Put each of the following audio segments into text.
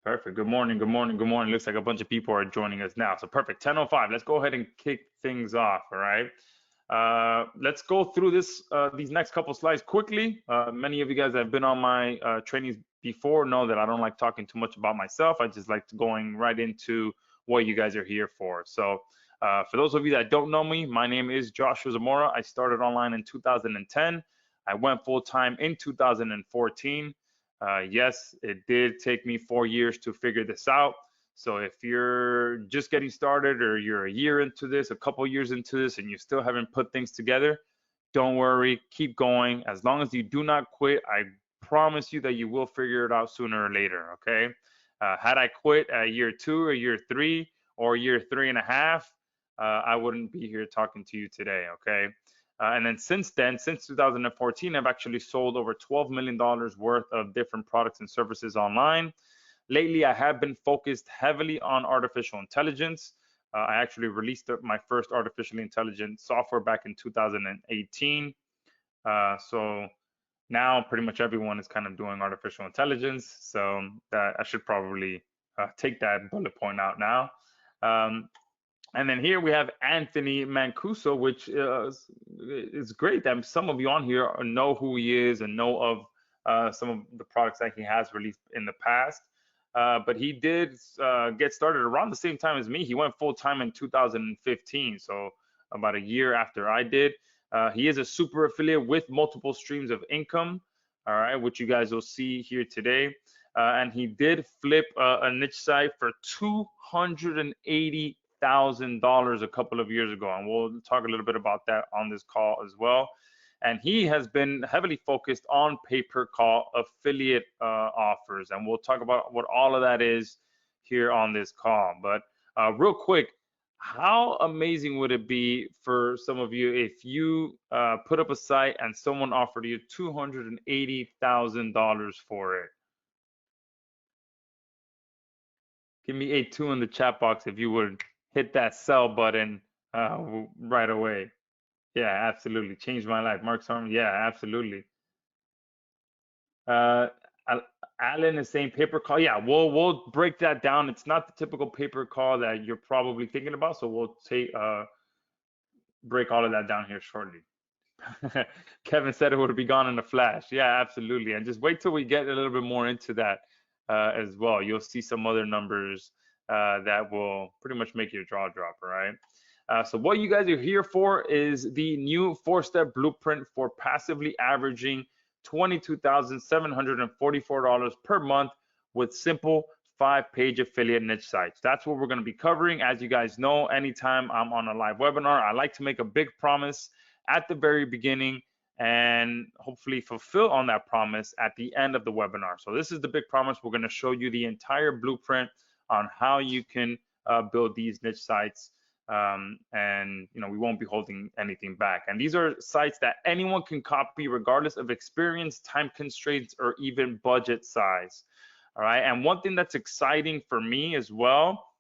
Perfect. Good morning. Good morning. Good morning. Looks like a bunch of people are joining us now. So perfect. 10:05. Let's go ahead and kick things off. All right. Let's go through these next couple slides quickly. Many of you guys that have been on my trainings before know that I don't like talking too much about myself. I just like going right into what you guys are here for. So for those of you that don't know me, my name is Joshua Zamora. I started online in 2010. I went full time in 2014. Yes, it did take me 4 years to figure this out. So if you're just getting started or you're a year into this, a couple years into this, and you still haven't put things together, don't worry, keep going. As long as you do not quit, I promise you that you will figure it out sooner or later, okay? Had I quit at year 2 or year 3 or year 3.5, I wouldn't be here talking to you today, okay? And then since then, since 2014, I've actually sold over $12 million worth of different products and services online. Lately, I have been focused heavily on artificial intelligence. I actually released my first artificially intelligent software back in 2018. So now pretty much everyone is kind of doing artificial intelligence. So that I should probably take that bullet point out now. Um, and then here we have Anthony Mancuso, which is great that some of you on here know who he is and know of some of the products that he has released in the past. But he did get started around the same time as me. He went full time in 2015, so about a year after I did. He is a super affiliate with multiple streams of income, all right, which you guys will see here today. And he did flip a niche site for $280,000 a couple of years ago, and we'll talk a little bit about that on this call as well. And he has been heavily focused on pay-per-call affiliate offers, and we'll talk about what all of that is here on this call. But real quick, how amazing would it be for some of you if you put up a site and someone offered you $280,000 for it? Give me a two in the chat box if you would hit that sell button right away. Yeah, absolutely. Changed my life. Mark Storm. Yeah, absolutely. Uh, Alan is saying paper call. Yeah, we'll break that down. It's not the typical paper call that you're probably thinking about, so we'll take break all of that down here shortly. Kevin said it would be gone in a flash. Yeah, absolutely. And just wait till we get a little bit more into that as well. You'll see some other numbers that will pretty much make your jaw drop, all right? So what you guys are here for is the new 4-step blueprint for passively averaging $22,744 per month with simple 5-page affiliate niche sites. That's what we're going to be covering. As you guys know, anytime I'm on a live webinar, I like to make a big promise at the very beginning and hopefully fulfill on that promise at the end of the webinar. So this is the big promise. We're going to show you the entire blueprint on how you can build these niche sites. And we won't be holding anything back. And these are sites that anyone can copy regardless of experience, time constraints, or even budget size. All right. And one thing that's exciting for me as well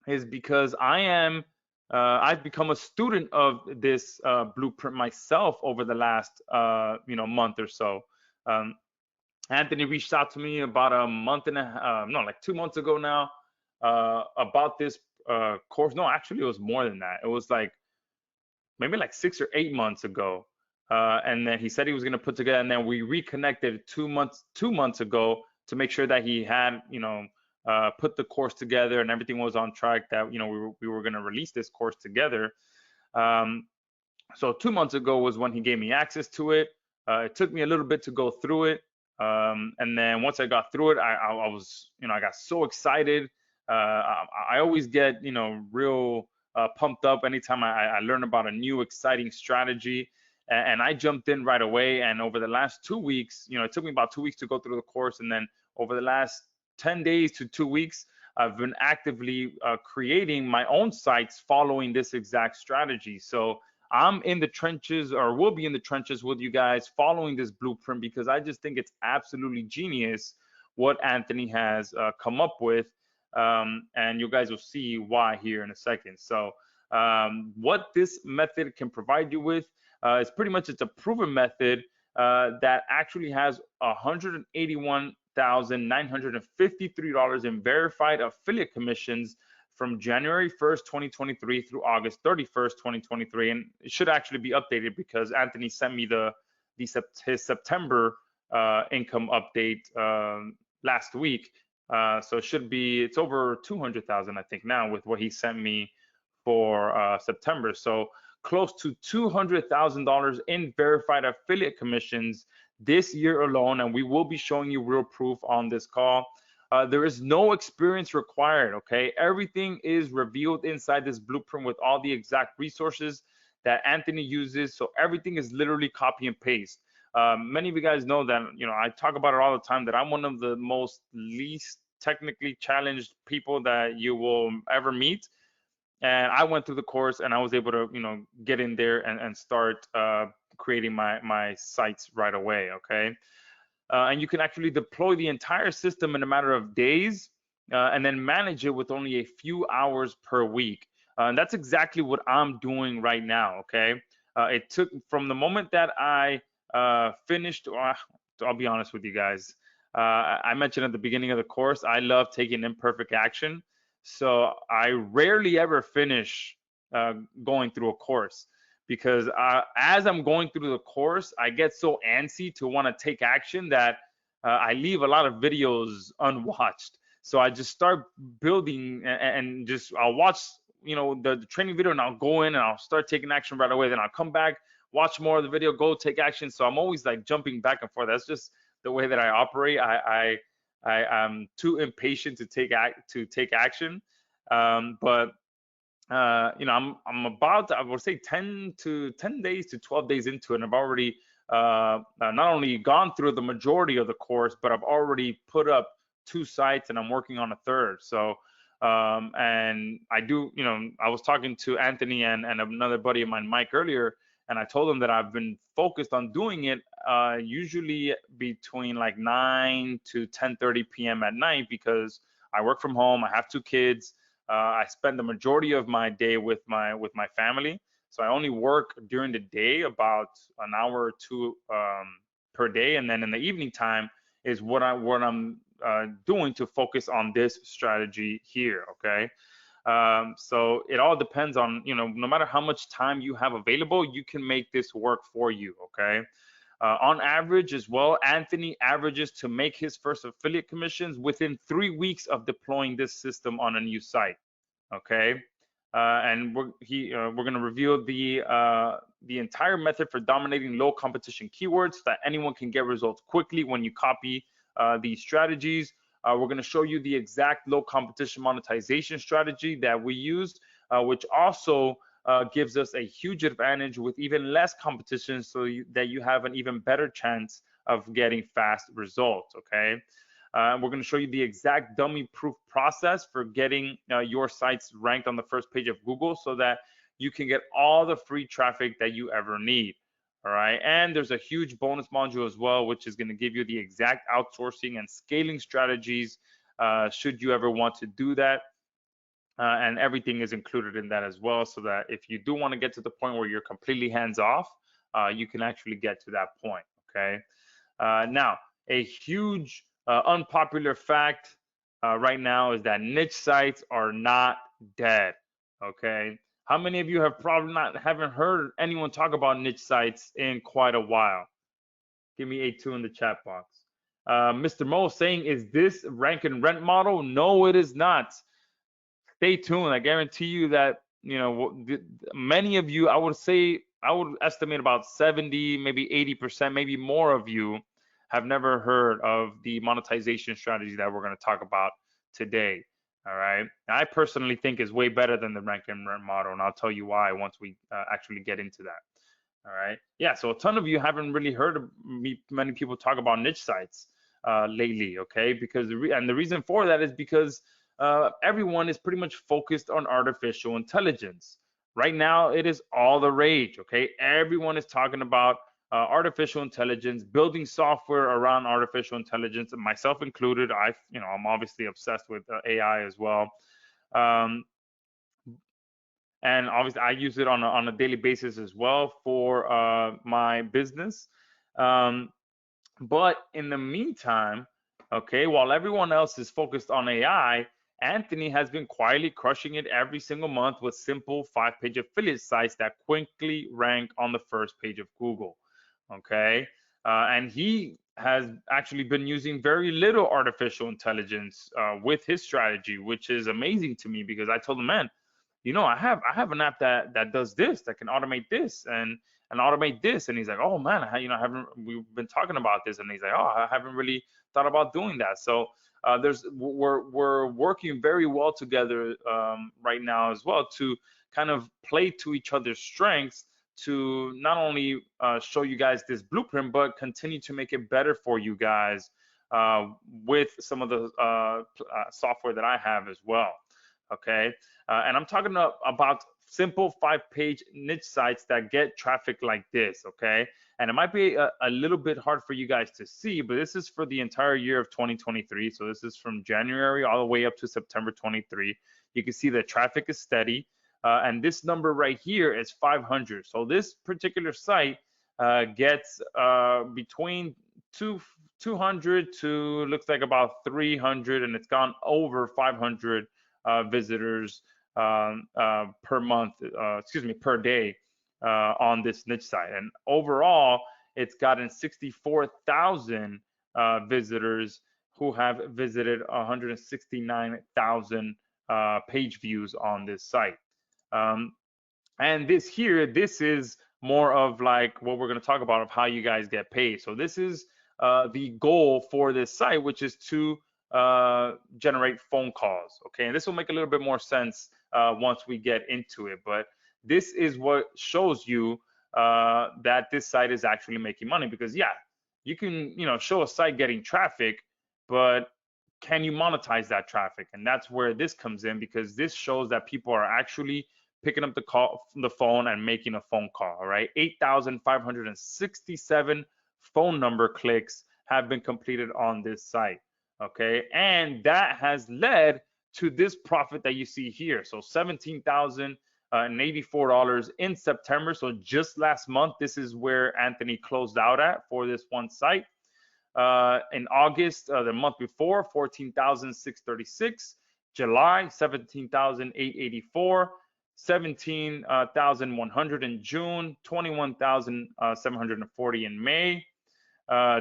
is because I've become a student of this blueprint myself over the last month or so. Anthony reached out to me about a month and like 2 months ago now about this course. No, actually, it was more than that. It was like maybe like 6 or 8 months ago. And then he said he was going to put together, and then we reconnected 2 months ago to make sure that he had, put the course together and everything was on track, that, we were going to release this course together. So 2 months ago was when he gave me access to it. It took me a little bit to go through it. And then once I got through it, I was, I got so excited. I always get, real pumped up anytime I learn about a new exciting strategy. And I jumped in right away. And over the last 2 weeks, it took me about 2 weeks to go through the course. And then over the last 10 days to 2 weeks, I've been actively creating my own sites following this exact strategy. So I'm in the trenches, or will be in the trenches with you guys following this blueprint, because I just think it's absolutely genius what Anthony has come up with. And you guys will see why here in a second. So what this method can provide you with is pretty much, it's a proven method that actually has 181 $200,953 in verified affiliate commissions from January 1st, 2023 through August 31st, 2023. And it should actually be updated because Anthony sent me his September income update last week. So it's over 200,000, I think, now with what he sent me for September. So close to $200,000 in verified affiliate commissions this year alone, and we will be showing you real proof on this call. There is no experience required, okay? Everything is revealed inside this blueprint with all the exact resources that Anthony uses. So everything is literally copy and paste. Many of you guys know that, I talk about it all the time, that I'm one of the most least technically challenged people that you will ever meet. And I went through the course and I was able to, get in there and start creating my sites right away, okay? And you can actually deploy the entire system in a matter of days and then manage it with only a few hours per week. And that's exactly what I'm doing right now, okay? It took from the moment that I finished, I'll be honest with you guys. I mentioned at the beginning of the course, I love taking imperfect action. So I rarely ever finish going through a course because as I'm going through the course, I get so antsy to want to take action that I leave a lot of videos unwatched. So I just start building and just I'll watch, the training video and I'll go in and I'll start taking action right away. Then I'll come back, watch more of the video, go take action. So I'm always like jumping back and forth. That's just the way that I operate. I am too impatient to take action. But I'm about, I would say 10 days to 12 days into it, and I've already not only gone through the majority of the course, but I've already put up 2 sites and I'm working on a 3rd. So and I do, I was talking to Anthony and another buddy of mine, Mike, earlier, and I told them that I've been focused on doing it usually between like 9 to 10:30 p.m. at night because I work from home. I have 2 kids. I spend the majority of my day with my family. So I only work during the day about an hour or 2 per day, and then in the evening time is what I'm doing to focus on this strategy here. Okay. So it all depends on, no matter how much time you have available, you can make this work for you, okay? On average as well, Anthony averages to make his first affiliate commissions within 3 weeks of deploying this system on a new site, okay? And we're going to reveal the entire method for dominating low competition keywords so that anyone can get results quickly when you copy these strategies. We're going to show you the exact low competition monetization strategy that we used, which also gives us a huge advantage with even less competition so that you have an even better chance of getting fast results, okay? We're going to show you the exact dummy proof process for getting your sites ranked on the first page of Google so that you can get all the free traffic that you ever need. All right, and there's a huge bonus module as well, which is going to give you the exact outsourcing and scaling strategies should you ever want to do that. And everything is included in that as well, so that if you do want to get to the point where you're completely hands off, you can actually get to that point, okay? Now, a huge unpopular fact right now is that niche sites are not dead, okay? How many of you have probably haven't heard anyone talk about niche sites in quite a while? Give me a 2 in the chat box. Mr. Mo saying, is this rank and rent model? No, it is not. Stay tuned. I guarantee you that, many of you, I would estimate about 70, maybe 80%, maybe more of you have never heard of the monetization strategy that we're going to talk about today. All right. I personally think is way better than the rank and rent model, and I'll tell you why once we actually get into that. All right. Yeah. So a ton of you haven't really heard of many people talk about niche sites lately. Okay. Because the reason for that is because everyone is pretty much focused on artificial intelligence. Right now, it is all the rage. Okay. Everyone is talking about artificial intelligence, building software around artificial intelligence, and myself included. I'm obviously obsessed with AI as well, and obviously I use it on a daily basis as well for my business. But in the meantime, Okay, while everyone else is focused on AI, Anthony has been quietly crushing it every single month with simple 5-page affiliate sites that quickly rank on the first page of Google. Okay, and he has actually been using very little artificial intelligence with his strategy, which is amazing to me because I told him, man, I have an app that does this, that can automate this and automate this. And he's like, oh man, I haven't, we've been talking about this. And he's like, oh, I haven't really thought about doing that. So we're working very well together right now as well to kind of play to each other's strengths to not only show you guys this blueprint, but continue to make it better for you guys with some of the software that I have as well. Okay, and I'm talking about simple 5-page niche sites that get traffic like this. Okay, and it might be a little bit hard for you guys to see, but this is for the entire year of 2023. So this is from January all the way up to September 23. You can see the traffic is steady. And this number right here is 500. So this particular site gets between 200 to looks like about 300, and it's gone over 500 visitors per month, per day on this niche site. And overall, it's gotten 64,000 visitors who have visited 169,000 page views on this site. And this is more of like what we're going to talk about of how you guys get paid. So this is the goal for this site, which is to generate phone calls. Okay, and this will make a little bit more sense once we get into it. But this is what shows you that this site is actually making money, because yeah, you can show a site getting traffic, but can you monetize that traffic? And that's where this comes in, because this shows that people are actually picking up the phone and making a phone call. All right, 8,567 phone number clicks have been completed on this site. Okay, and that has led to this profit that you see here. So $17,084 in September. So just last month, this is where Anthony closed out at for this one site. In August, the month before, 14,636. July, 17,884. 17,100 in June. 21,740 in May.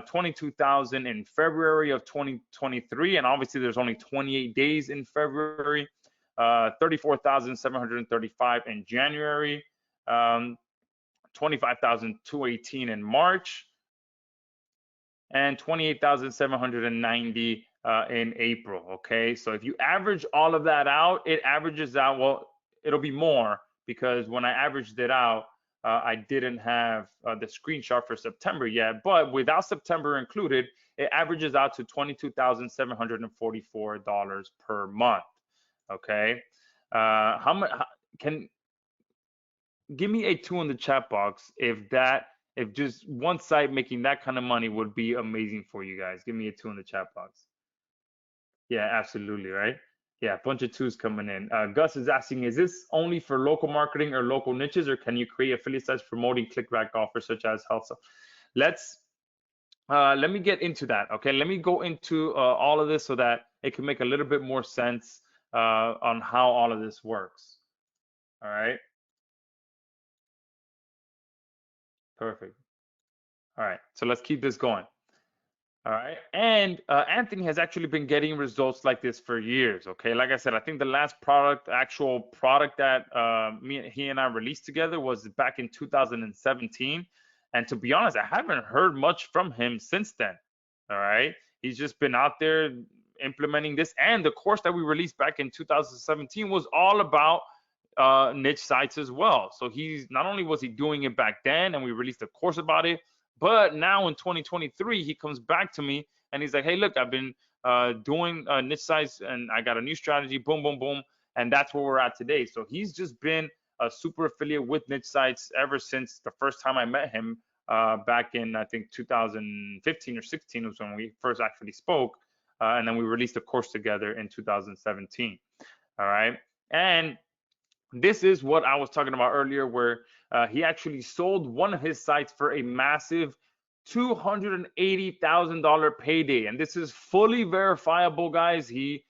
22,000 in February of 2023, and obviously there's only 28 days in February. 34,735 in January. 25,218 in March. And 28,790 in April. Okay, so if you average all of that out, it averages out, well, it'll be more, because when I averaged it out, I didn't have the screenshot for September yet, but without September included, it averages out to $22,744 per month. Okay, how much? Give me a 2 in the chat box if just one site making that kind of money would be amazing for you guys. Give me a 2 in the chat box. Yeah, absolutely, right? Yeah, a bunch of 2s coming in. Gus is asking, is this only for local marketing or local niches, or can you create affiliate sites promoting clickback offers such as health? So let me get into that. Okay, let me go into all of this so that it can make a little bit more sense on how all of this works. All right. Perfect. All right, so let's keep this going. All right, and Anthony has actually been getting results like this for years. Okay, like I said, I think the last actual product that he and I released together was back in 2017. And to be honest, I haven't heard much from him since then. All right, he's just been out there implementing this, and the course that we released back in 2017 was all about niche sites as well. So he's not only was he doing it back then, and we released a course about it, but now in 2023, he comes back to me and he's like, hey, look, I've been doing niche sites and I got a new strategy, boom, boom, boom. And that's where we're at today. So he's just been a super affiliate with niche sites ever since the first time I met him back in, I think, 2015 or 16 was when we first actually spoke. And then we released a course together in 2017. All right. And this is what I was talking about earlier, where he actually sold one of his sites for a massive $280,000 payday. And this is fully verifiable, guys. He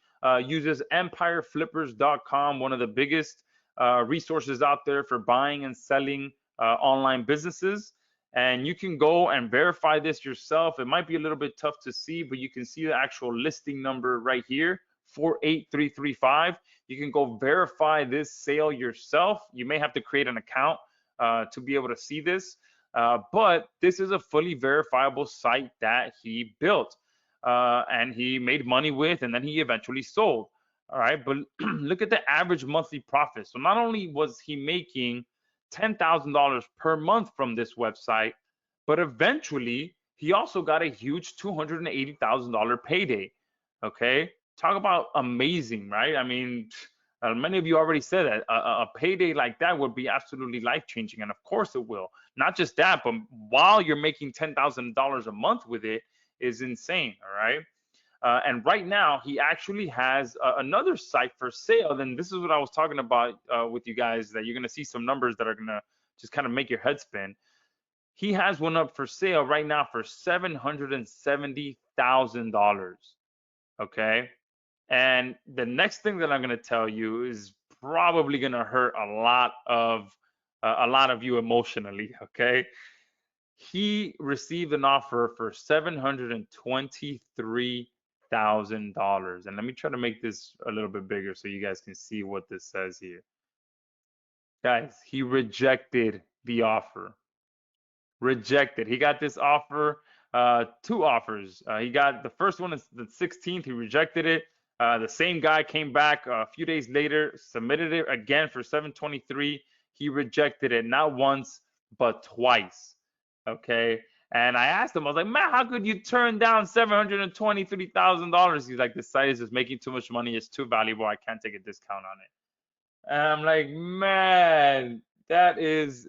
uses empireflippers.com, one of the biggest resources out there for buying and selling online businesses. And you can go and verify this yourself. It might be a little bit tough to see, but you can see the actual listing number right here, 48335. You can go verify this sale yourself. You may have to create an account to be able to see this. But this is a fully verifiable site that he built and he made money with, and then he eventually sold. All right, but look at the average monthly profit. So not only was he making $10,000 per month from this website, but eventually he also got a huge $280,000 payday. Okay, talk about amazing, right? I mean, many of you already said that a payday like that would be absolutely life-changing, and of course it will. Not just that, but while you're making $10,000 a month with it is insane. All right. And right now, he actually has another site for sale. Then this is what I was talking about with you guys, that you're going to see some numbers that are going to just kind of make your head spin. He has one up for sale right now for $770,000. Okay. And the next thing that I'm going to tell you is probably going to hurt a lot of you emotionally. Okay. He received an offer for $723,000. And let me try to make this a little bit bigger so you guys can see what this says here. Guys, he rejected the offer. Rejected. He got this offer, two offers. He got the first one is the 16th. He rejected it. The same guy came back a few days later, submitted it again for 723. He rejected it not once, but twice. Okay. And I asked him, I was like, man, how could you turn down $723,000? He's like, the site is just making too much money. It's too valuable. I can't take a discount on it. And I'm like, man, that is,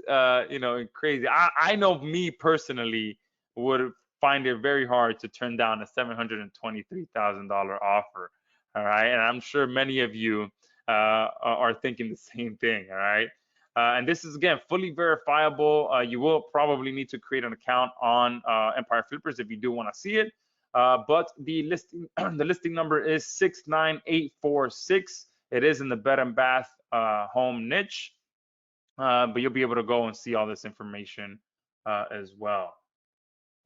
crazy. I know me personally would find it very hard to turn down a $723,000 offer. All right. And I'm sure many of you are thinking the same thing. All right. And this is, again, fully verifiable. You will probably need to create an account on Empire Flippers if you do want to see it. But the listing the listing number is 69846. It is in the bed and bath home niche, but you'll be able to go and see all this information as well.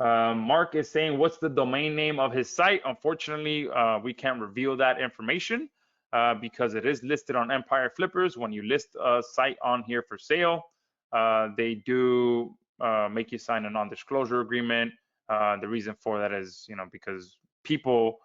Mark is saying, what's the domain name of his site? Unfortunately, we can't reveal that information because it is listed on Empire Flippers. When you list a site on here for sale, they do make you sign a non-disclosure agreement. The reason for that is, because people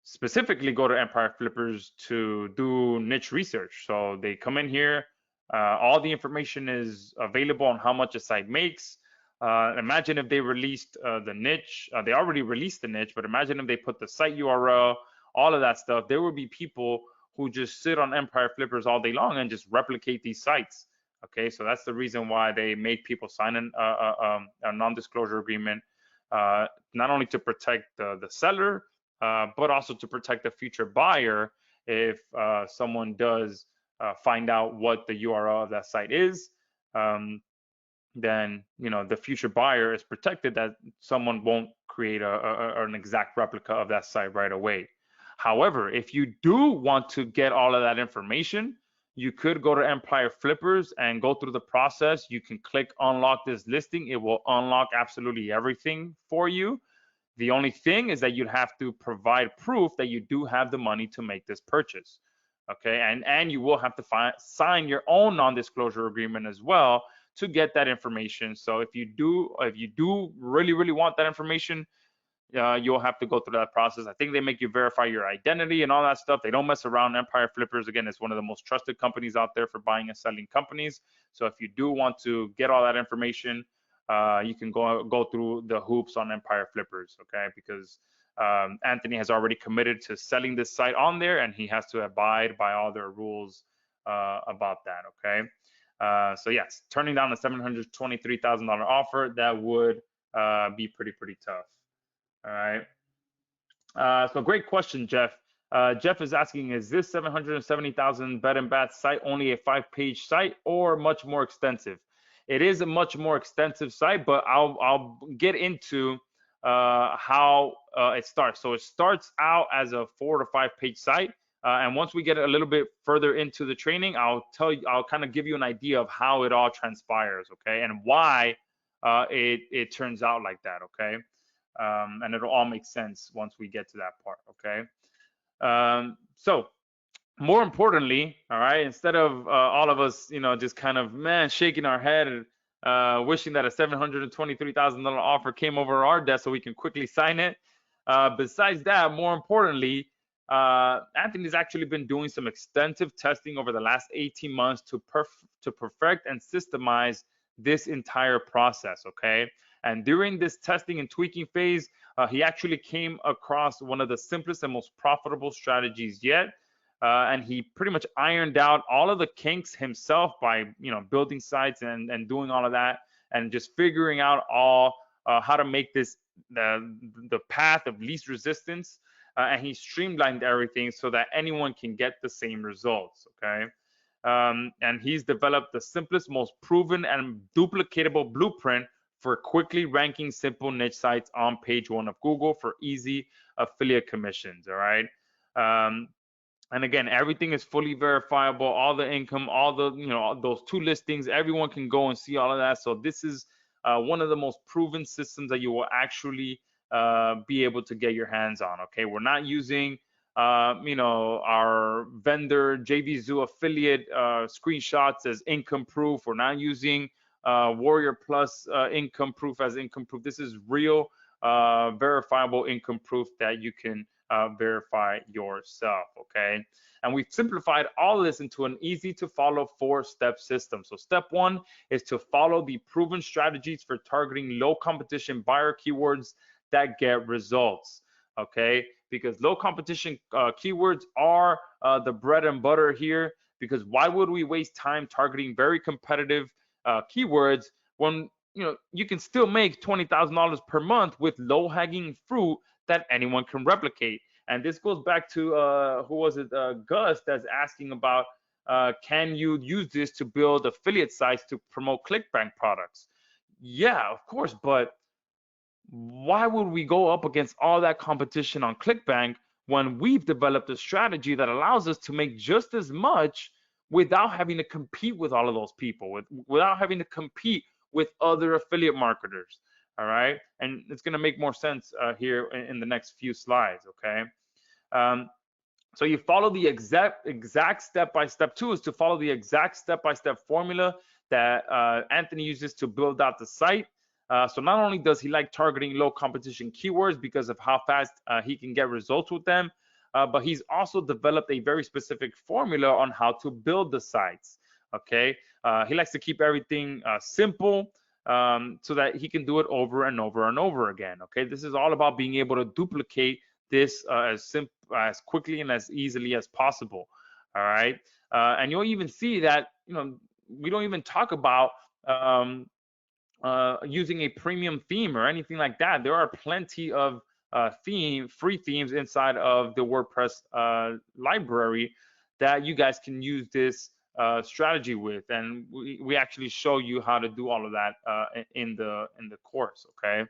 specifically go to Empire Flippers to do niche research. So they come in here, all the information is available on how much a site makes. Imagine if they released the niche. They already released the niche, but imagine if they put the site URL, all of that stuff. There would be people who just sit on Empire Flippers all day long and just replicate these sites. Okay, so that's the reason why they make people sign a non-disclosure agreement, not only to protect the seller, but also to protect the future buyer if someone does find out what the URL of that site is. Then the future buyer is protected, that someone won't create an exact replica of that site right away. However, if you do want to get all of that information, you could go to Empire Flippers and go through the process. You can click unlock this listing. It will unlock absolutely everything for you. The only thing is that you'd have to provide proof that you do have the money to make this purchase. Okay, and you will have to sign your own non-disclosure agreement as well to get that information. So if you do really want that information, you'll have to go through that process. I think they make you verify your identity and all that stuff. They don't mess around. Empire Flippers, again, is one of the most trusted companies out there for buying and selling companies. So if you do want to get all that information, you can go through the hoops on Empire Flippers, okay? Because Anthony has already committed to selling this site on there, and he has to abide by all their rules about that, okay? So yes, turning down a $723,000 offer, that would be pretty tough. All right. So great question, Jeff. Jeff is asking, is this 770,000 bed and bath site only a 5-page site or much more extensive? It is a much more extensive site, but I'll get into how it starts. So it starts out as a 4 to 5 page site. And once we get a little bit further into the training, I'll kind of give you an idea of how it all transpires, okay, and why it turns out like that, okay. And it'll all make sense once we get to that part, okay. So more importantly, all right, instead of all of us, just kind of shaking our head and wishing that a $723,000 offer came over our desk so we can quickly sign it. Besides that, more importantly, Anthony's actually been doing some extensive testing over the last 18 months to perfect and systemize this entire process, okay? And during this testing and tweaking phase, he actually came across one of the simplest and most profitable strategies yet. And he pretty much ironed out all of the kinks himself by building sites and doing all of that, and just figuring out all how to make this the path of least resistance, and he streamlined everything so that anyone can get the same results, okay. And he's developed the simplest, most proven and duplicatable blueprint for quickly ranking simple niche sites on page 1 of Google for easy affiliate commissions, all right. And again, everything is fully verifiable, all the income, all the, those 2 listings, everyone can go and see all of that. So this is one of the most proven systems that you will actually be able to get your hands on, okay? We're not using, our vendor JVZoo affiliate screenshots as income proof. We're not using Warrior Plus income proof as income proof. This is real verifiable income proof that you can verify yourself, okay? And we've simplified all of this into an easy to follow 4-step system. So step 1 is to follow the proven strategies for targeting low competition buyer keywords that get results, okay? Because low competition keywords are the bread and butter here, because why would we waste time targeting very competitive keywords when you can still make $20,000 per month with low hanging fruit that anyone can replicate? And this goes back to who was it, Gus, that's asking about can you use this to build affiliate sites to promote ClickBank products? Yeah, of course, but why would we go up against all that competition on ClickBank when we've developed a strategy that allows us to make just as much without having to compete with all of those people, without having to compete with other affiliate marketers? All right, and it's going to make more sense here in the next few slides, okay? So you follow the exact step-by-step. 2 is to follow the exact step-by-step formula that Anthony uses to build out the site. So not only does he like targeting low competition keywords because of how fast he can get results with them, but he's also developed a very specific formula on how to build the sites, okay? He likes to keep everything simple, so that he can do it over and over and over again, okay? This is all about being able to duplicate this as quickly and as easily as possible, all right? And you'll even see that, we don't even talk about using a premium theme or anything like that. There are plenty of free themes inside of the WordPress library that you guys can use this strategy with, and we actually show you how to do all of that in the course, okay?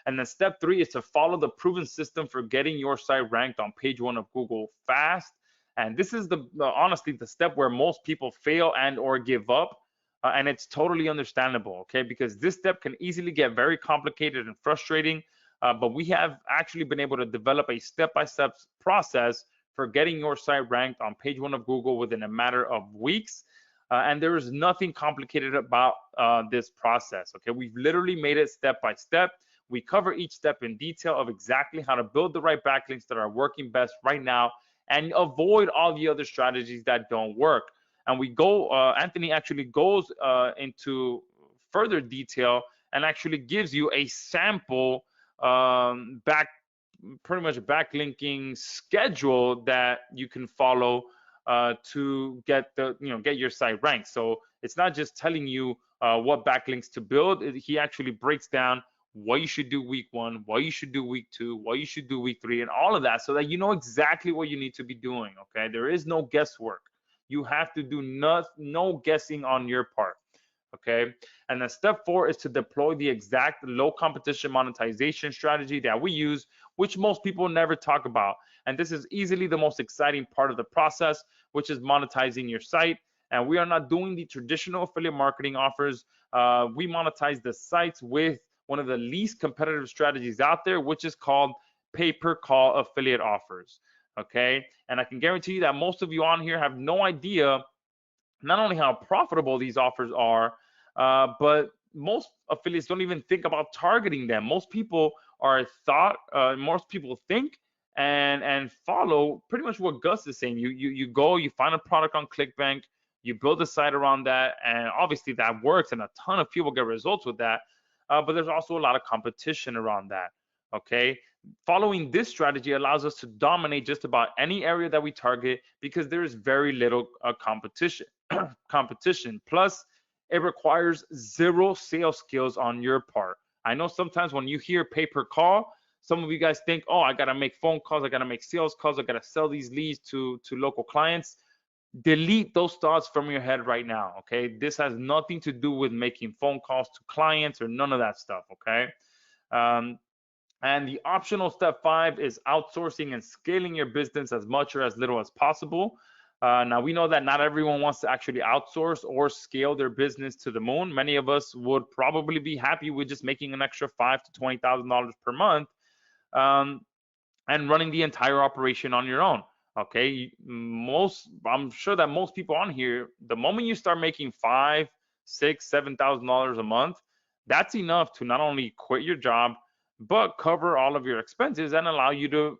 And then step 3 is to follow the proven system for getting your site ranked on page 1 of Google fast. And this is honestly the step where most people fail and or give up, and it's totally understandable, okay? Because this step can easily get very complicated and frustrating, but we have actually been able to develop a step-by-step process for getting your site ranked on page 1 of Google within a matter of weeks. And there is nothing complicated about this process, okay? We've literally made it step by step. We cover each step in detail of exactly how to build the right backlinks that are working best right now and avoid all the other strategies that don't work. And we go, Anthony actually goes into further detail and actually gives you a sample pretty much backlinking schedule that you can follow to get your site ranked. So it's not just telling you what backlinks to build. He actually breaks down what you should do week 1, what you should do week 2, what you should do week 3, and all of that, so that you know exactly what you need to be doing, okay? There is no guesswork. You have to do no guessing on your part, Okay. And then step 4 is to deploy the exact low competition monetization strategy that we use, which most people never talk about. And this is easily the most exciting part of the process, which is monetizing your site. And we are not doing the traditional affiliate marketing offers. We monetize the sites with one of the least competitive strategies out there, which is called pay-per-call affiliate offers. Okay. And I can guarantee you that most of you on here have no idea not only how profitable these offers are, but most affiliates don't even think about targeting them. Most people think and follow pretty much what Gus is saying. You go, you find a product on ClickBank, you build a site around that, and obviously that works, and a ton of people get results with that. But there's also a lot of competition around that. Okay, following this strategy allows us to dominate just about any area that we target because there is very little competition. Plus, it requires zero sales skills on your part. I know sometimes when you hear pay per call, some of you guys think, oh, I gotta make phone calls, I gotta make sales calls, I gotta sell these leads to local clients. Delete those thoughts from your head right now. Okay, this has nothing to do with making phone calls to clients or none of that stuff. Okay. And the optional step 5 is outsourcing and scaling your business as much or as little as possible. Now, we know that not everyone wants to actually outsource or scale their business to the moon. Many of us would probably be happy with just making an extra $5,000 to $20,000 per month and running the entire operation on your own. Okay, I'm sure that most people on here, the moment you start making $5,000, $6,000, $7,000 a month, that's enough to not only quit your job but cover all of your expenses and allow you to,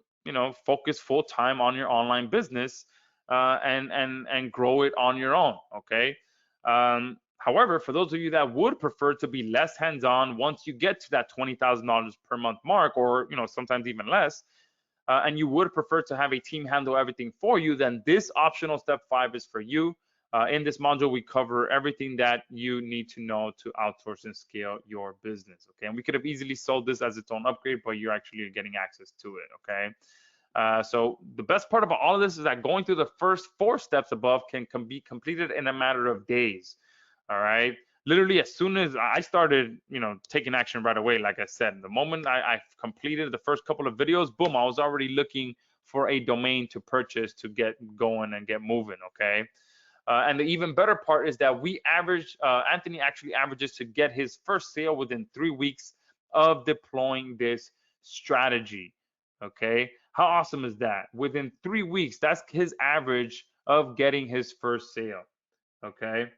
focus full time on your online business and grow it on your own. Okay. However, for those of you that would prefer to be less hands-on, once you get to that $20,000 per month mark, or sometimes even less, and you would prefer to have a team handle everything for you, then this optional step 5 is for you. In this module, we cover everything that you need to know to outsource and scale your business. Okay, and we could have easily sold this as its own upgrade, but you're actually getting access to it. Okay, so the best part about all of this is that going through the first 4 steps above can be completed in a matter of days. All right, literally as soon as I started, taking action right away. Like I said, the moment I completed the first couple of videos, boom, I was already looking for a domain to purchase to get going and get moving. Okay. And the even better part is that Anthony actually averages to get his first sale within 3 weeks of deploying this strategy. Okay, how awesome is that? Within 3 weeks, that's his average of getting his first sale. Okay.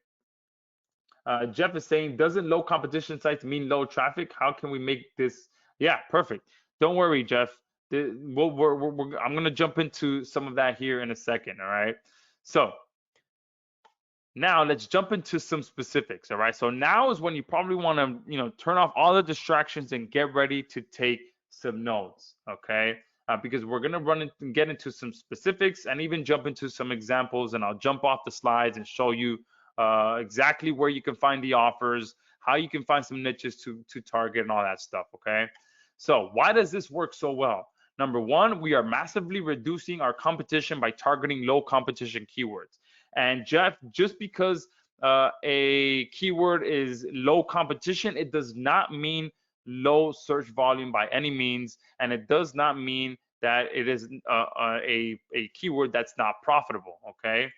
Jeff is saying, doesn't low competition sites mean low traffic? How can we make this? Yeah, perfect. Don't worry, Jeff. I'm going to jump into some of that here in a second. All right. So now let's jump into some specifics. All right. So now is when you probably want to, turn off all the distractions and get ready to take some notes. Okay. Because we're going to get into some specifics and even jump into some examples, and I'll jump off the slides and show you exactly where you can find the offers, how you can find some niches to target and all that stuff. Okay. So why does this work so well? Number one, we are massively reducing our competition by targeting low competition keywords. And Jeff, just because a keyword is low competition, it does not mean low search volume by any means, and it does not mean that it is a keyword that's not profitable. Okay.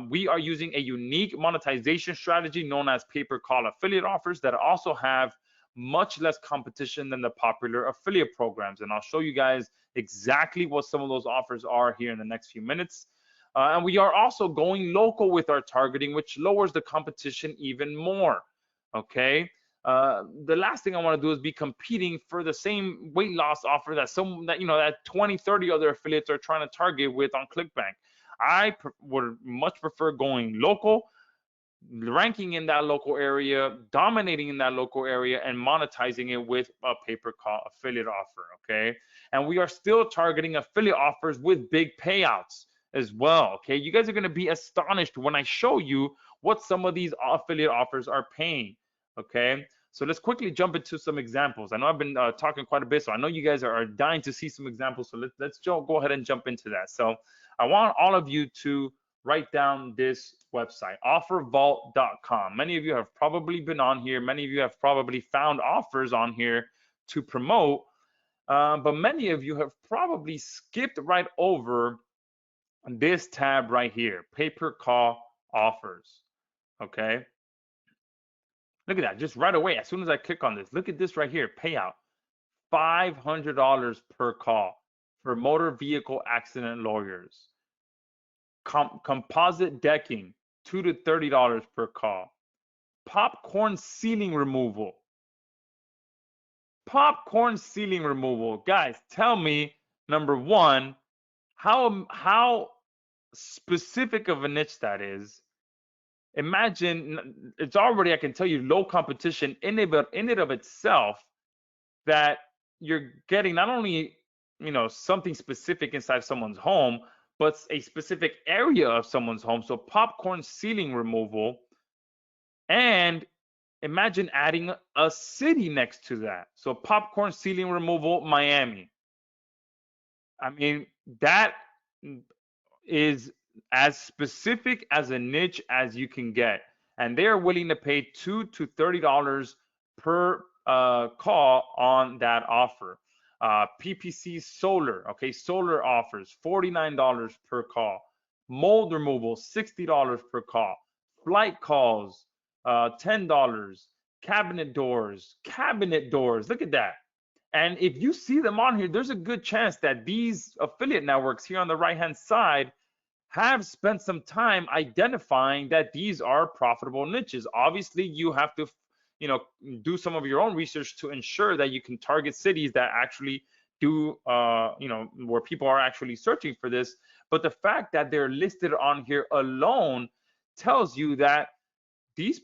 We are using a unique monetization strategy known as pay-per-call affiliate offers that also have much less competition than the popular affiliate programs. And I'll show you guys exactly what some of those offers are here in the next few minutes. And we are also going local with our targeting, which lowers the competition even more. Okay. The last thing I want to do is be competing for the same weight loss offer that 20, 30 other affiliates are trying to target with on ClickBank. I would much prefer going local, ranking in that local area, dominating in that local area, and monetizing it with a pay-per-call affiliate offer. Okay. And we are still targeting affiliate offers with big payouts as well. Okay. You guys are going to be astonished when I show you what some of these affiliate offers are paying. Okay. So let's quickly jump into some examples. I know I've been talking quite a bit, so I know you guys are dying to see some examples. So let's go ahead and jump into that. So I want all of you to write down this website, offervault.com. Many of you have probably been on here. Many of you have probably found offers on here to promote, but many of you have probably skipped right over this tab right here, pay-per-call offers. Okay, look at that, just right away, as soon as I click on this, look at this right here, payout, $500 per call for motor vehicle accident lawyers. Composite decking, $2 to $30 per call. Popcorn ceiling removal. Popcorn ceiling removal. Guys, tell me, number one, how specific of a niche that is. Imagine, it's already, I can tell you, low competition in it of itself, that you're getting not only, something specific inside someone's home, but a specific area of someone's home. So popcorn ceiling removal, and imagine adding a city next to that. So popcorn ceiling removal, Miami. I mean, that is as specific as a niche as you can get. And they are willing to pay $2 to $30 per call on that offer. PPC solar, okay, solar offers $49 per call. Mold removal, $60 per call. Flight calls, $10. Cabinet doors, look at that. And if you see them on here, there's a good chance that these affiliate networks here on the right hand side have spent some time identifying that these are profitable niches. Obviously, you have to, do some of your own research to ensure that you can target cities that actually do, where people are actually searching for this. But the fact that they're listed on here alone tells you that these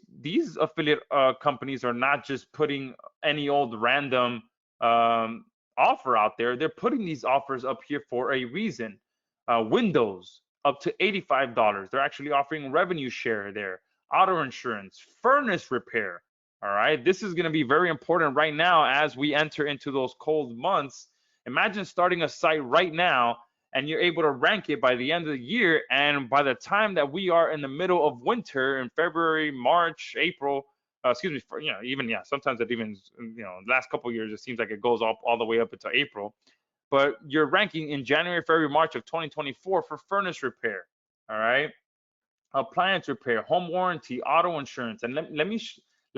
affiliate companies are not just putting any old random offer out there. They're putting these offers up here for a reason. Windows up to $85. They're actually offering revenue share there. Auto insurance, furnace repair. All right, this is going to be very important right now as we enter into those cold months. Imagine starting a site right now and you're able to rank it by the end of the year. And by the time that we are in the middle of winter in February, March, April, excuse me, for, even, yeah, sometimes it even, last couple of years, it seems like it goes all the way up until April. But you're ranking in January, February, March of 2024 for furnace repair. All right. Appliance repair, home warranty, auto insurance. And let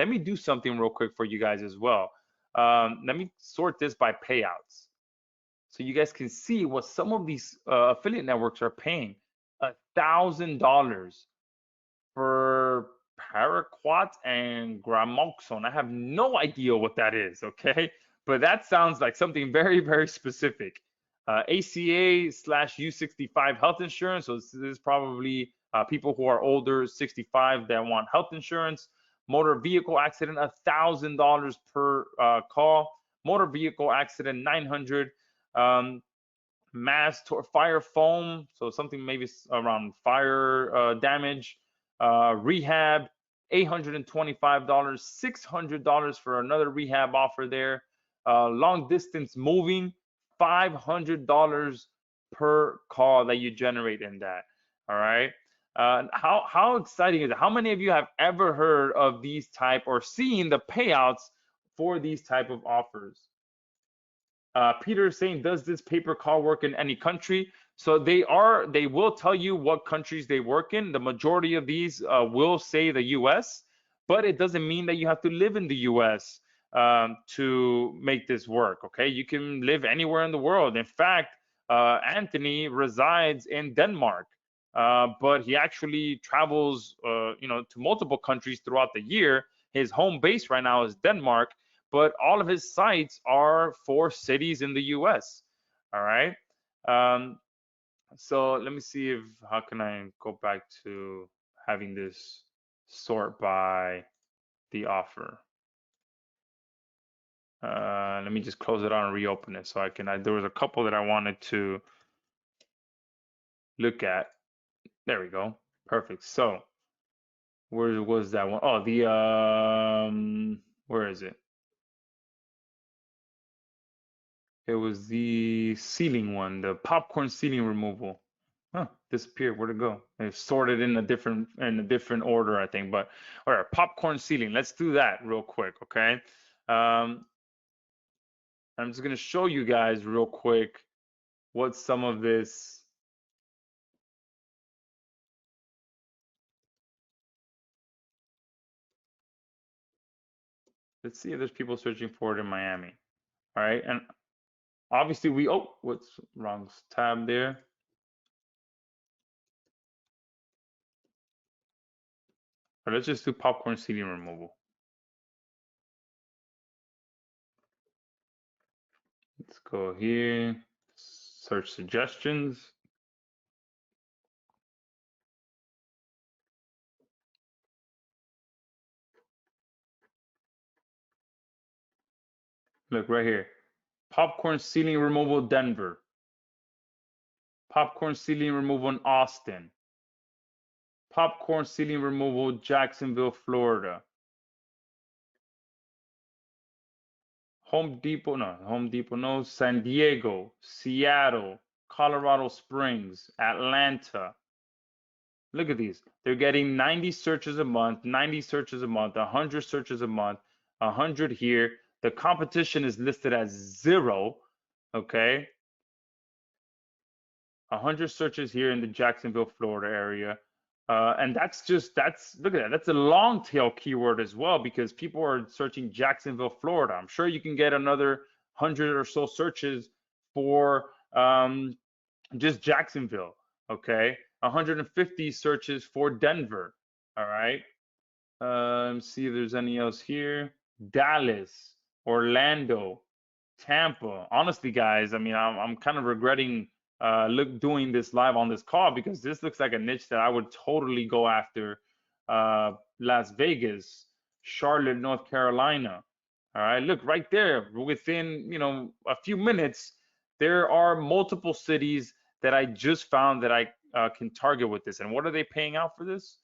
me do something real quick for you guys as well. Let me sort this by payouts, so you guys can see what some of these affiliate networks are paying. $1,000 for paraquat and gramoxone. I have no idea what that is, okay? But that sounds like something very, very specific. ACA/U65 health insurance. So this is probably people who are older, 65, that want health insurance. Motor vehicle accident, $1,000 per call. Motor vehicle accident, 900. Mass fire foam, so something maybe around fire damage. Rehab, $825. $600 for another rehab offer there. Long distance moving, $500 per call that you generate in that. All right. How exciting is it? How many of you have ever heard of these type or seen the payouts for these type of offers? Peter is saying, does this paper call work in any country? So they will tell you what countries they work in. The majority of these will say the US, but it doesn't mean that you have to live in the US to make this work. Okay, you can live anywhere in the world. In fact, Anthony resides in Denmark, but he actually travels, to multiple countries throughout the year. His home base right now is Denmark, but all of his sites are for cities in the US. All right. So let me see how can I go back to having this sort by the offer. Let me just close it out and reopen it so there was a couple that I wanted to look at. There we go. Perfect. So where was that one? Oh, where is it? It was the ceiling one, the popcorn ceiling removal. Huh, disappeared. Where'd it go? They sorted in a different order, I think. But all right, popcorn ceiling. Let's do that real quick, okay? Um, I'm just gonna show you guys real quick what some of this. Let's see if there's people searching for it in Miami. All right, and obviously we. Oh, what's wrong tab there? All right, let's just do popcorn ceiling removal. Let's go here. Search suggestions. Look right here. Popcorn ceiling removal Denver. Popcorn ceiling removal in Austin. Popcorn ceiling removal Jacksonville, Florida. Home Depot no, San Diego, Seattle, Colorado Springs, Atlanta. Look at these. They're getting 90 searches a month, 90 searches a month, 100 searches a month, 100 here. The competition is listed as 0, okay? 100 searches here in the Jacksonville, Florida area. And that's look at that. That's a long tail keyword as well because people are searching Jacksonville, Florida. I'm sure you can get another 100 or so searches for just Jacksonville. Okay, 150 searches for Denver. All right. See if there's any else here. Dallas, Orlando, Tampa. Honestly, guys, I mean, I'm kind of regretting doing this live on this call because this looks like a niche that I would totally go after. Las Vegas, Charlotte, North Carolina. All right, look right there. Within, a few minutes, there are multiple cities that I just found that I can target with this. And what are they paying out for this?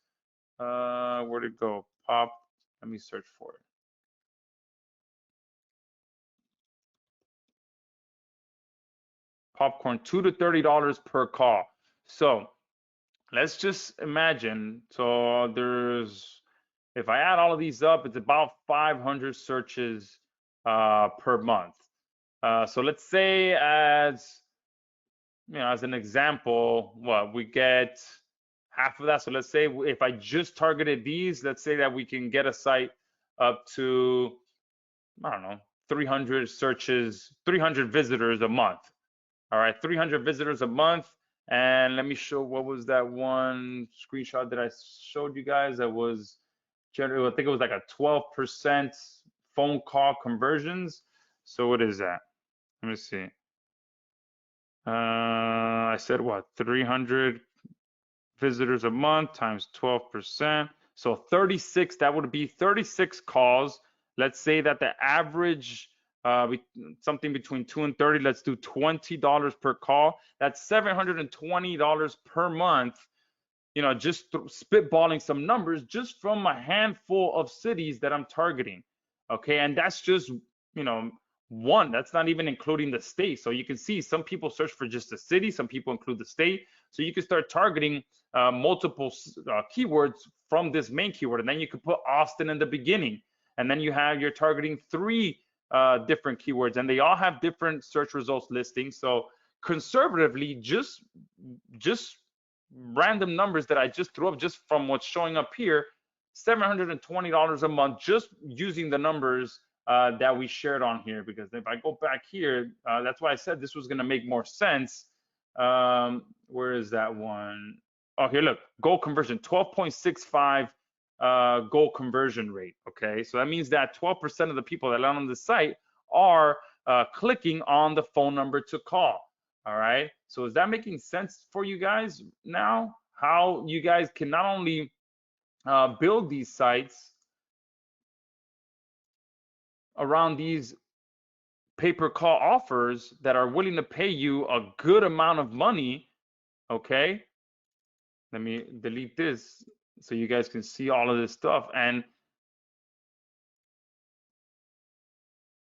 Where'd it go? Pop. Let me search for it. Popcorn, $2 to $30 per call. So let's just imagine. So if I add all of these up, it's about 500 searches per month. So let's say as an example, what we get half of that. So let's say if I just targeted these, let's say that we can get a site up to, I don't know, 300 searches, 300 visitors a month. All right, 300 visitors a month. And let me show what was that one screenshot that I showed you guys that was generally, I think it was like a 12% phone call conversions. So what is that? Let me see. I said what, 300 visitors a month times 12%. So 36, that would be 36 calls. Let's say that the average, something between 2 and 30, let's do $20 per call. That's $720 per month. Just spitballing some numbers just from a handful of cities that I'm targeting. Okay, and that's just, one. That's not even including the state. So you can see some people search for just the city, some people include the state. So you can start targeting multiple keywords from this main keyword, and then you could put Austin in the beginning, and then you're targeting 3 different keywords, and they all have different search results listings. So conservatively, just random numbers that I just threw up just from what's showing up here, $720 a month just using the numbers that we shared on here. Because if I go back here, that's why I said this was going to make more sense. Where is that one? Oh, here, look, goal conversion, 12.65 goal conversion rate. Okay, so that means that 12% of the people that land on the site are clicking on the phone number to call. All right, so is that making sense for you guys now? How you guys can not only build these sites around these pay-per-call offers that are willing to pay you a good amount of money. Okay, let me delete this so you guys can see all of this stuff. And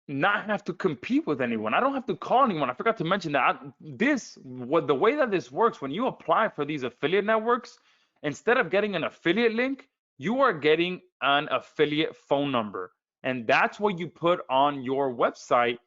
not have to compete with anyone. I don't have to call anyone. I forgot to mention that. The way that this works, when you apply for these affiliate networks, instead of getting an affiliate link, you are getting an affiliate phone number. And that's what you put on your website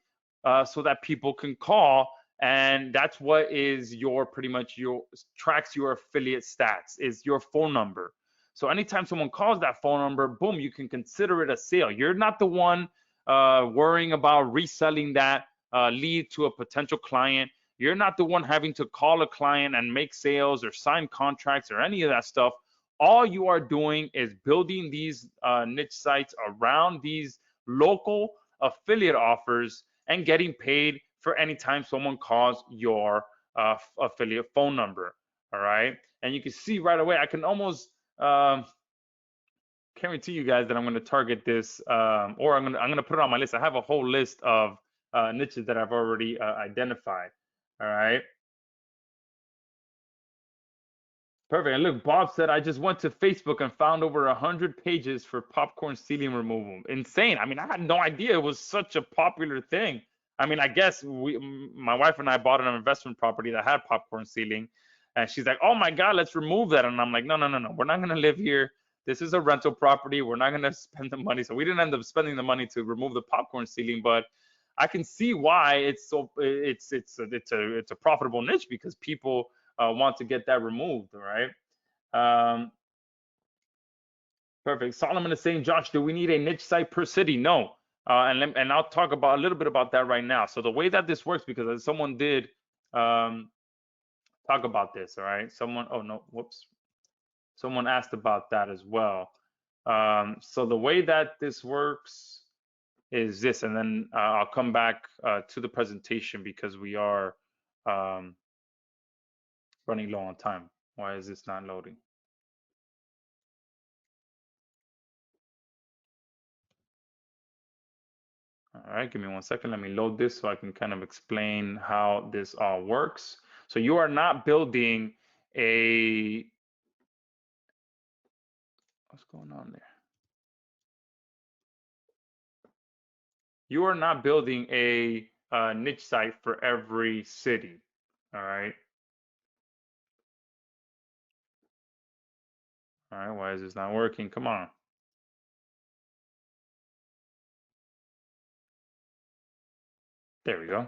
so that people can call. And that's what is your pretty much your tracks your affiliate stats is your phone number. So anytime someone calls that phone number, boom, you can consider it a sale. You're not the one worrying about reselling that lead to a potential client. You're not the one having to call a client and make sales or sign contracts or any of that stuff. All you are doing is building these niche sites around these local affiliate offers and getting paid for any time someone calls your affiliate phone number. All right. And you can see right away, I can almost guarantee you guys that I'm going to target this, or I'm gonna put it on my list. I have a whole list of niches that I've already identified. All right, perfect. And look, Bob said I just went to Facebook and found over 100 pages for popcorn ceiling removal. Insane. I mean, I had no idea it was such a popular thing. I mean, I guess my wife and I bought an investment property that had popcorn ceiling, and she's like, "Oh my God, let's remove that." And I'm like, "No, no, no, no. We're not gonna live here. This is a rental property. We're not gonna spend the money." So we didn't end up spending the money to remove the popcorn ceiling, but I can see why it's a profitable niche because people want to get that removed, all right? Um, Perfect. Solomon is saying, Josh, do we need a niche site per city? No. And I'll talk about a little bit about that right now. So the way that this works, because someone did talk about this, all right? Oh no, whoops. Someone asked about that as well. So the way that this works is this, and then I'll come back to the presentation because we are um, running low on time. Why is this not loading? All right, give me 1 second. Let me load this so I can kind of explain how this all works. So you are not building what's going on there? You are not building a niche site for every city. All right. All right, why is this not working? Come on. There we go.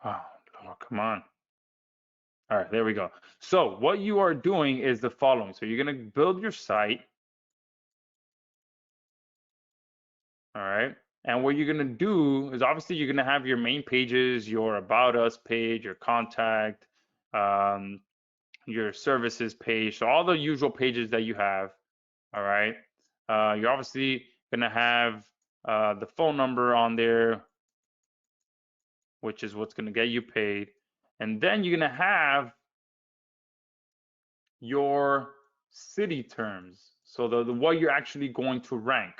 Oh, Lord, come on. All right, there we go. So what you are doing is the following. So you're going to build your site. All right. And what you're going to do is obviously you're going to have your main pages, your about us page, your contact, um, your services page. So all the usual pages that you have. All right. You're obviously going to have the phone number on there, which is what's going to get you paid. And then you're going to have your city terms. So the what you're actually going to rank.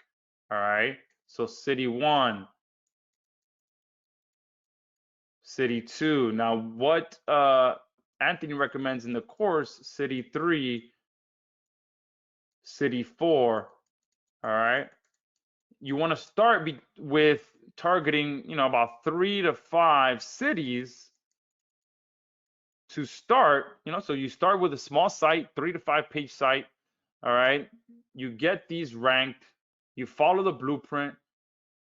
All right. So city 1, city 2. Now what Anthony recommends in the course, city 3, city 4. All right. You want to start with targeting, about 3 to 5 cities to start, so you start with a small site, 3 to 5 page site. All right. You get these ranked, you follow the blueprint,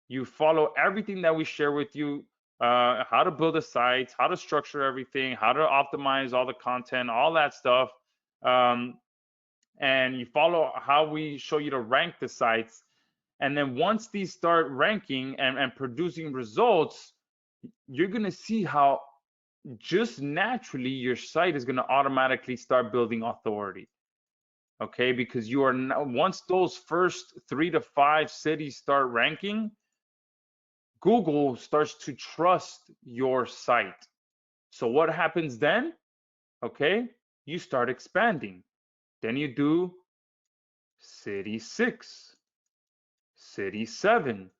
you follow everything that we share with you, how to build a site, how to structure everything, how to optimize all the content, all that stuff. And you follow how we show you to rank the sites. And then once these start ranking and producing results, you're going to see how just naturally your site is going to automatically start building authority. Okay, because you are now, once those first 3 to 5 cities start ranking, Google starts to trust your site. So what happens then? Okay, you start expanding. Then you do city 6, city 7,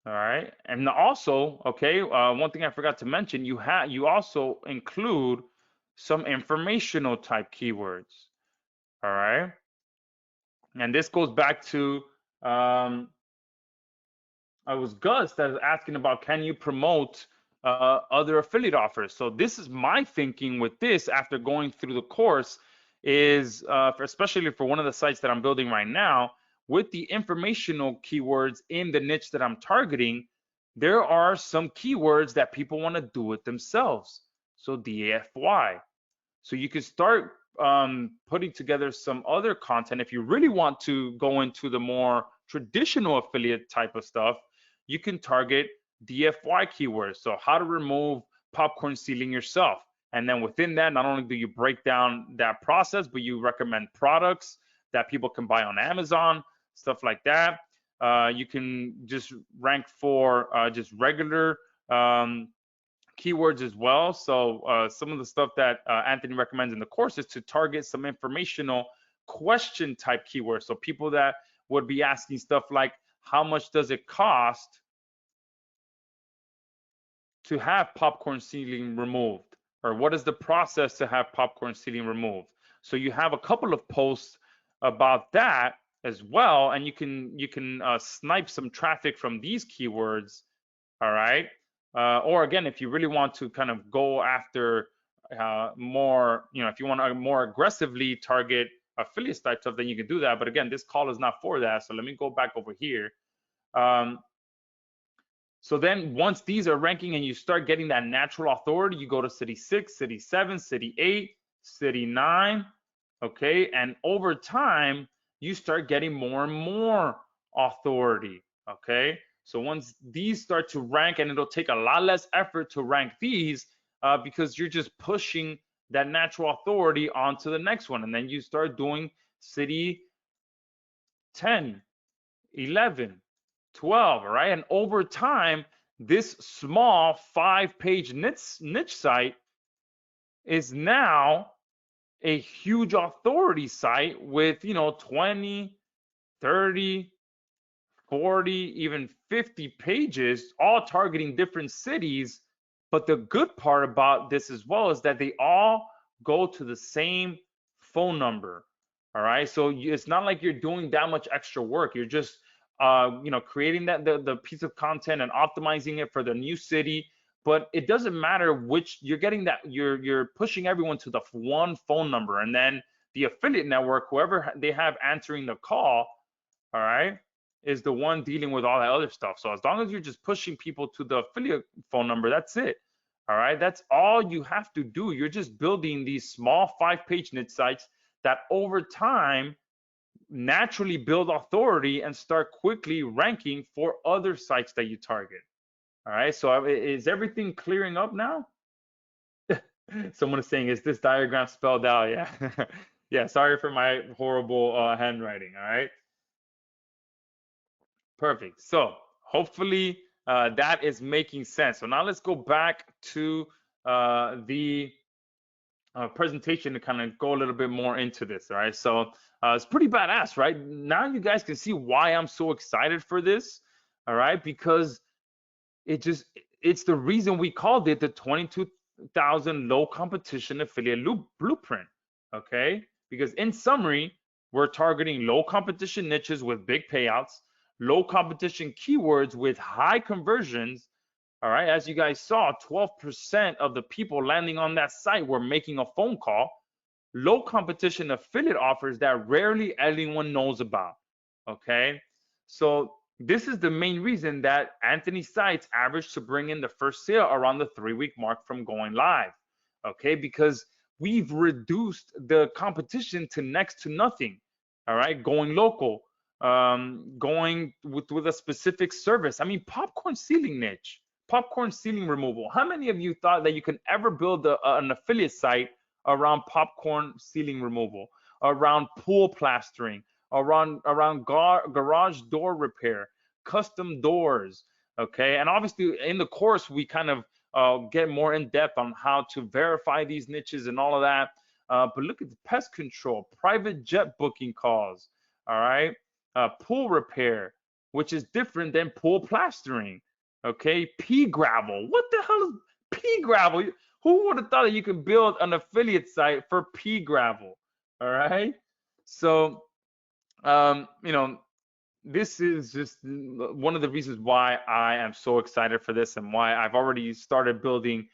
All right. And also, okay, one thing I forgot to mention, you also include some informational type keywords. All right. And this goes back to I was Gus that was asking about, can you promote other affiliate offers? So this is my thinking with this after going through the course is especially for one of the sites that I'm building right now, with the informational keywords in the niche that I'm targeting, there are some keywords that people want to do it themselves. So DIY. So you can start putting together some other content. If you really want to go into the more traditional affiliate type of stuff, you can target DFY keywords. So how to remove popcorn ceiling yourself. And then within that, not only do you break down that process, but you recommend products that people can buy on Amazon, stuff like that. You can just rank for just regular keywords as well. So some of the stuff that Anthony recommends in the course is to target some informational question type keywords. So people that would be asking stuff like, how much does it cost to have popcorn ceiling removed? Or what is the process to have popcorn ceiling removed? So you have a couple of posts about that as well, and you can snipe some traffic from these keywords. All right. Or again, if you really want to kind of go after more, if you want to more aggressively target affiliate type stuff, then you can do that. But again, this call is not for that. So let me go back over here. Um, so then once these are ranking and you start getting that natural authority, you go to city 6, city 7, city 8, city 9. Okay. And over time, you start getting more and more authority. Okay. So once these start to rank, and it'll take a lot less effort to rank these because you're just pushing that natural authority onto the next one. And then you start doing city 10, 11, 12, right? And over time, this small 5-page niche site is now a huge authority site with, 20, 30, 40, even 50 pages, all targeting different cities. But the good part about this as well is that they all go to the same phone number. All right. So it's not like you're doing that much extra work. You're just, creating the piece of content and optimizing it for the new city. But it doesn't matter which you're getting, that you're pushing everyone to the one phone number, and then the affiliate network, whoever they have answering the call, all right, is the one dealing with all that other stuff. So as long as you're just pushing people to the affiliate phone number, that's it. All right, that's all you have to do. You're just building these small 5-page niche sites that over time naturally build authority and start quickly ranking for other sites that you target. All right, so is everything clearing up now? Someone is saying, is this diagram spelled out? Yeah. Yeah, sorry for my horrible handwriting. All right. Perfect. So hopefully that is making sense. So now let's go back to the presentation to kind of go a little bit more into this. All right. So it's pretty badass, right? Now you guys can see why I'm so excited for this. All right. Because it's the reason we called it the 22,000 low competition affiliate blueprint. Okay. Because in summary, we're targeting low competition niches with big payouts, low competition keywords with high conversions. All right, as you guys saw, 12% of the people landing on that site were making a phone call. Low competition affiliate offers that rarely anyone knows about. Okay, so this is the main reason that Anthony's sites average to bring in the first sale around the 3-week mark from going live. Okay, because we've reduced the competition to next to nothing. All right, going local, going with a specific service. I mean, popcorn ceiling niche, popcorn ceiling removal. How many of you thought that you can ever build an affiliate site around popcorn ceiling removal, around pool plastering, around garage door repair, custom doors? Okay, and obviously in the course we kind of get more in depth on how to verify these niches and all of that. But look at the pest control, private jet booking calls, all right, pool repair, which is different than pool plastering. Okay, pea gravel. What the hell is pea gravel? Who would have thought that you can build an affiliate site for pea gravel? All right. So, you know, this is just one of the reasons why I am so excited for this and why I've already started building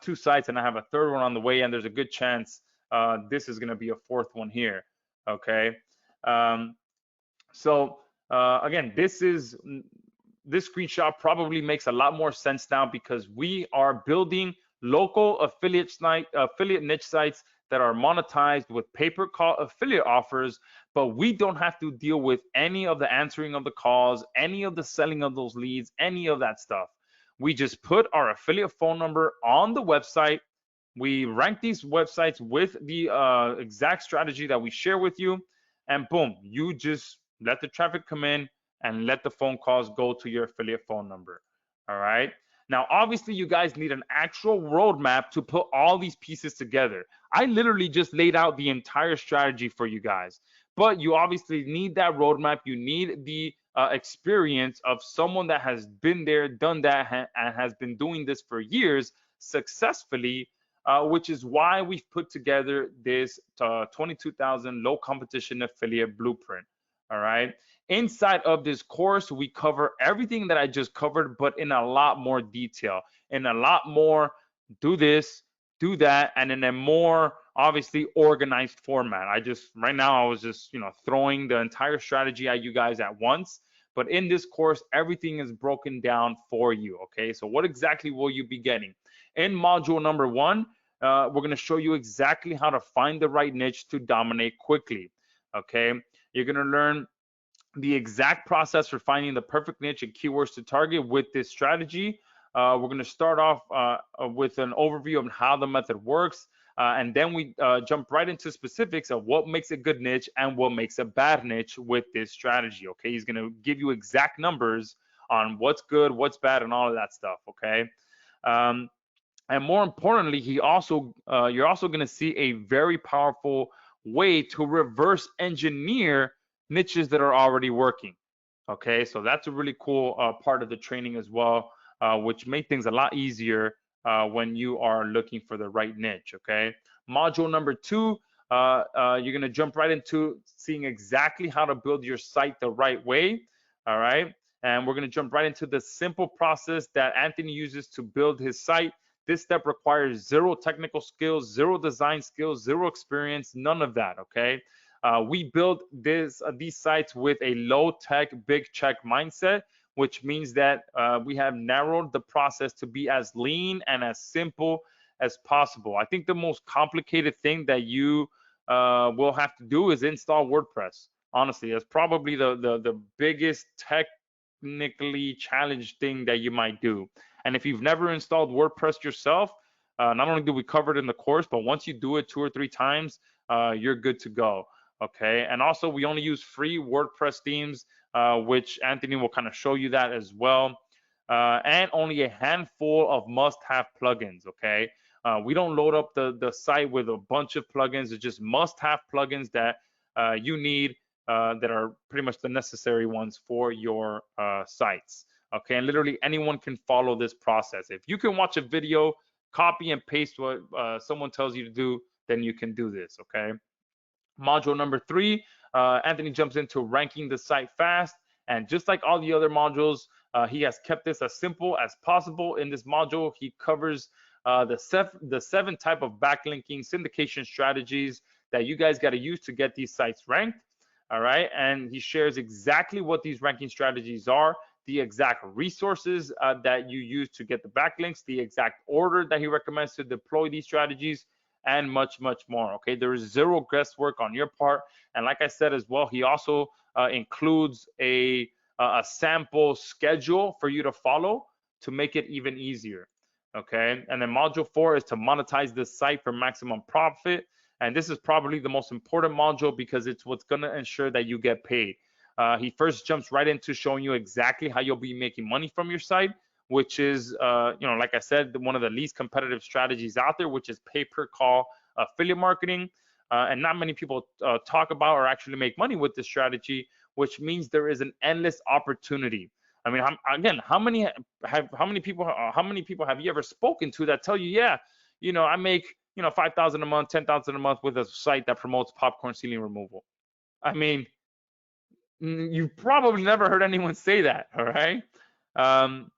two sites and I have a third one on the way. And there's a good chance this is going to be a fourth one here. Okay. Um, so again, this screenshot probably makes a lot more sense now because we are building local affiliate niche sites that are monetized with pay-per-call affiliate offers, but we don't have to deal with any of the answering of the calls, any of the selling of those leads, any of that stuff. We just put our affiliate phone number on the website. We rank these websites with the exact strategy that we share with you, and boom, you just let the traffic come in and let the phone calls go to your affiliate phone number. All right. Now, obviously, you guys need an actual roadmap to put all these pieces together. I literally just laid out the entire strategy for you guys, but you obviously need that roadmap. You need the experience of someone that has been there, done that, and has been doing this for years successfully, which is why we've put together this 22,000 low competition affiliate blueprint. All right. Inside of this course, we cover everything that I just covered, but in a lot more detail, in a lot more do this, do that, and in a more obviously organized format. Right now, I was just, throwing the entire strategy at you guys at once. But in this course, everything is broken down for you. Okay. So what exactly will you be getting? In module number 1, we're going to show you exactly how to find the right niche to dominate quickly. Okay. You're going to learn the exact process for finding the perfect niche and keywords to target with this strategy. We're going to start off with an overview of how the method works, and then we jump right into specifics of what makes a good niche and what makes a bad niche with this strategy. Okay, he's going to give you exact numbers on what's good, what's bad, and all of that stuff. Okay. And more importantly, you're also going to see a very powerful way to reverse engineer niches that are already working. Okay, so that's a really cool part of the training as well, which make things a lot easier when you are looking for the right niche. Okay, module number 2, you're going to jump right into seeing exactly how to build your site the right way. All right, and we're going to jump right into the simple process that Anthony uses to build his site. This step requires zero technical skills, zero design skills, zero experience, none of that. Okay. We build these sites with a low tech, big check mindset, which means that we have narrowed the process to be as lean and as simple as possible. I think the most complicated thing that you will have to do is install WordPress. Honestly, that's probably the biggest technically challenged thing that you might do. And if you've never installed WordPress yourself, not only do we cover it in the course, but once you do it 2 or 3 times, you're good to go. Okay, and also we only use free WordPress themes, which Anthony will kind of show you that as well, and only a handful of must-have plugins. Okay, we don't load up the site with a bunch of plugins. It's just must-have plugins that you need, that are pretty much the necessary ones for your sites. Okay, and literally anyone can follow this process. If you can watch a video, copy and paste what someone tells you to do, then you can do this. Okay. Module number 3, Anthony jumps into ranking the site fast. And just like all the other modules, he has kept this as simple as possible. In this module, he covers the 7 type of backlinking syndication strategies that you guys got to use to get these sites ranked. All right. And he shares exactly what these ranking strategies are, the exact resources that you use to get the backlinks, the exact order that he recommends to deploy these strategies, and much, much more. Okay, there is zero guesswork on your part. And like I said as well, he also includes a sample schedule for you to follow to make it even easier. Okay, and then module 4 is to monetize this site for maximum profit. And this is probably the most important module because it's what's going to ensure that you get paid. He first jumps right into showing you exactly how you'll be making money from your site, which is, like I said, one of the least competitive strategies out there, which is pay-per-call affiliate marketing. And not many people talk about or actually make money with this strategy, which means there is an endless opportunity. I mean, again, how many people have you ever spoken to that tell you, yeah, I make 5,000 a month, 10,000 a month with a site that promotes popcorn ceiling removal. I mean, you've probably never heard anyone say that. All right. Um,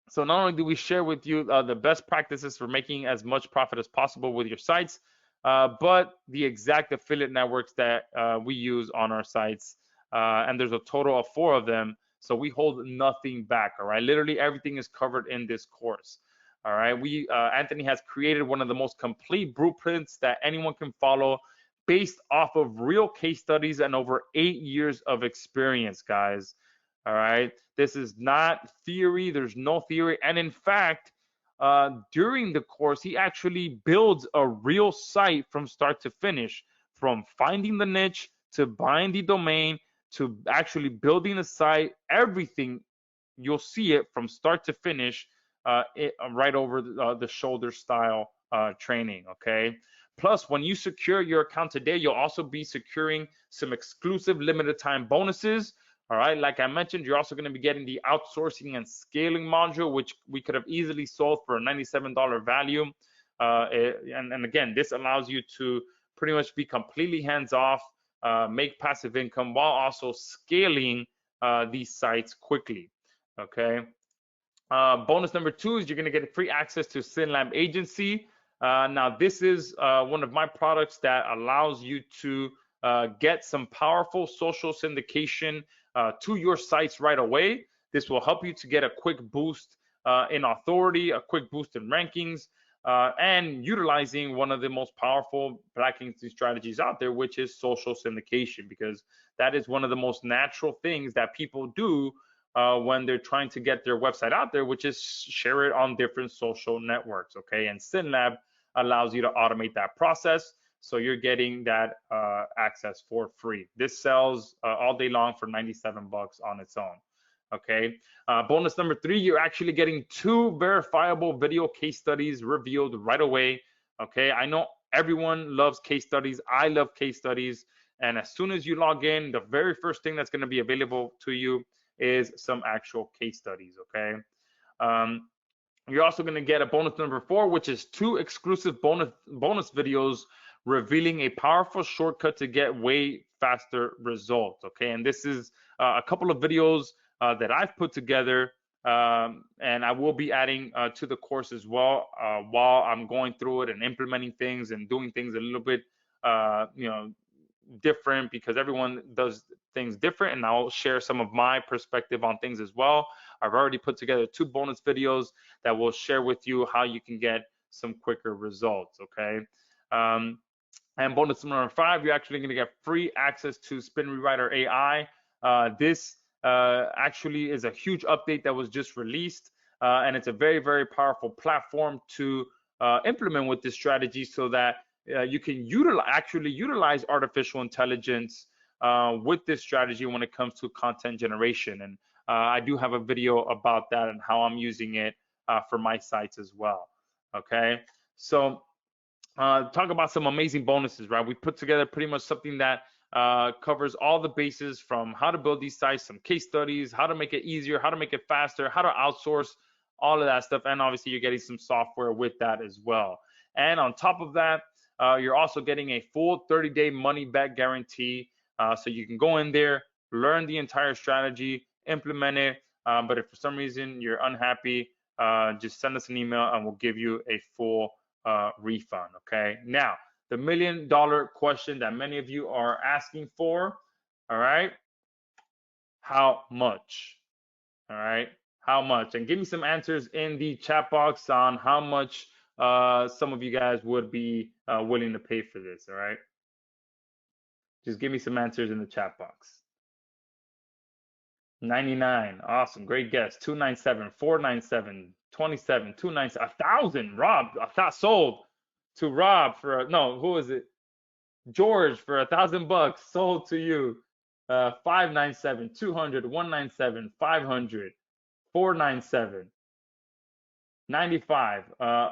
so not only do we share with you the best practices for making as much profit as possible with your sites, but the exact affiliate networks that we use on our sites. And there's a total of 4 of them. So we hold nothing back. All right. Literally everything is covered in this course. All right. Anthony has created one of the most complete blueprints that anyone can follow based off of real case studies and over 8 years of experience, guys. All right. This is not theory. There's no theory. And in fact, during the course, he actually builds a real site from start to finish, from finding the niche to buying the domain to actually building the site, everything. You'll see it from start to finish, right over the shoulder style training. Okay. Plus, when you secure your account today, you'll also be securing some exclusive limited time bonuses. All right, like I mentioned, you're also going to be getting the outsourcing and scaling module, which we could have easily sold for a $97 value. And again, this allows you to pretty much be completely hands off, make passive income while also scaling these sites quickly. Okay. Bonus number 2 is you're going to get free access to SynLab Agency. Now, this is one of my products that allows you to get some powerful social syndication to your sites right away. This will help you to get a quick boost in authority, a quick boost in rankings, and utilizing one of the most powerful backlink strategies out there, which is social syndication, because that is one of the most natural things that people do when they're trying to get their website out there, which is share it on different social networks. Okay, and SynLab allows you to automate that process. So you're getting that access for free. This sells all day long for 97 bucks on its own. Okay. Bonus number 3, you're actually getting 2 verifiable video case studies revealed right away. Okay. I know everyone loves case studies. I love case studies. And as soon as you log in, the very first thing that's going to be available to you is some actual case studies. Okay. You're also going to get a bonus number 4, which is 2 exclusive bonus videos revealing a powerful shortcut to get way faster results. Okay, and this is a couple of videos that I've put together, and I will be adding to the course as well while I'm going through it and implementing things and doing things a little bit, different, because everyone does things different, and I'll share some of my perspective on things as well. I've already put together 2 bonus videos that will share with you how you can get some quicker results. Okay. And bonus number 5, you're actually going to get free access to Spin Rewriter AI. This actually is a huge update that was just released, and it's a very, very powerful platform to implement with this strategy, so that you can utilize artificial intelligence with this strategy when it comes to content generation. And I do have a video about that and how I'm using it for my sites as well. Okay, so talk about some amazing bonuses, right? We put together pretty much something that covers all the bases, from how to build these sites, some case studies, how to make it easier, how to make it faster, how to outsource, all of that stuff. And obviously you're getting some software with that as well. And on top of that, you're also getting a full 30-day money back guarantee. So you can go in there, learn the entire strategy, implement it. But if for some reason you're unhappy, just send us an email and we'll give you a full refund. Okay. Now, the $1 million question that many of you are asking for. All right. How much? All right. How much? And give me some answers in the chat box on how much some of you guys would be willing to pay for this. All right. Just give me some answers in the chat box. 99. Awesome. Great guess. 297, 497, 27, 297, 1,000. Rob, I thought sold to Rob for no, who is it? George for 1,000 bucks sold to you. 597, 200, 197, 500, 497, 95. A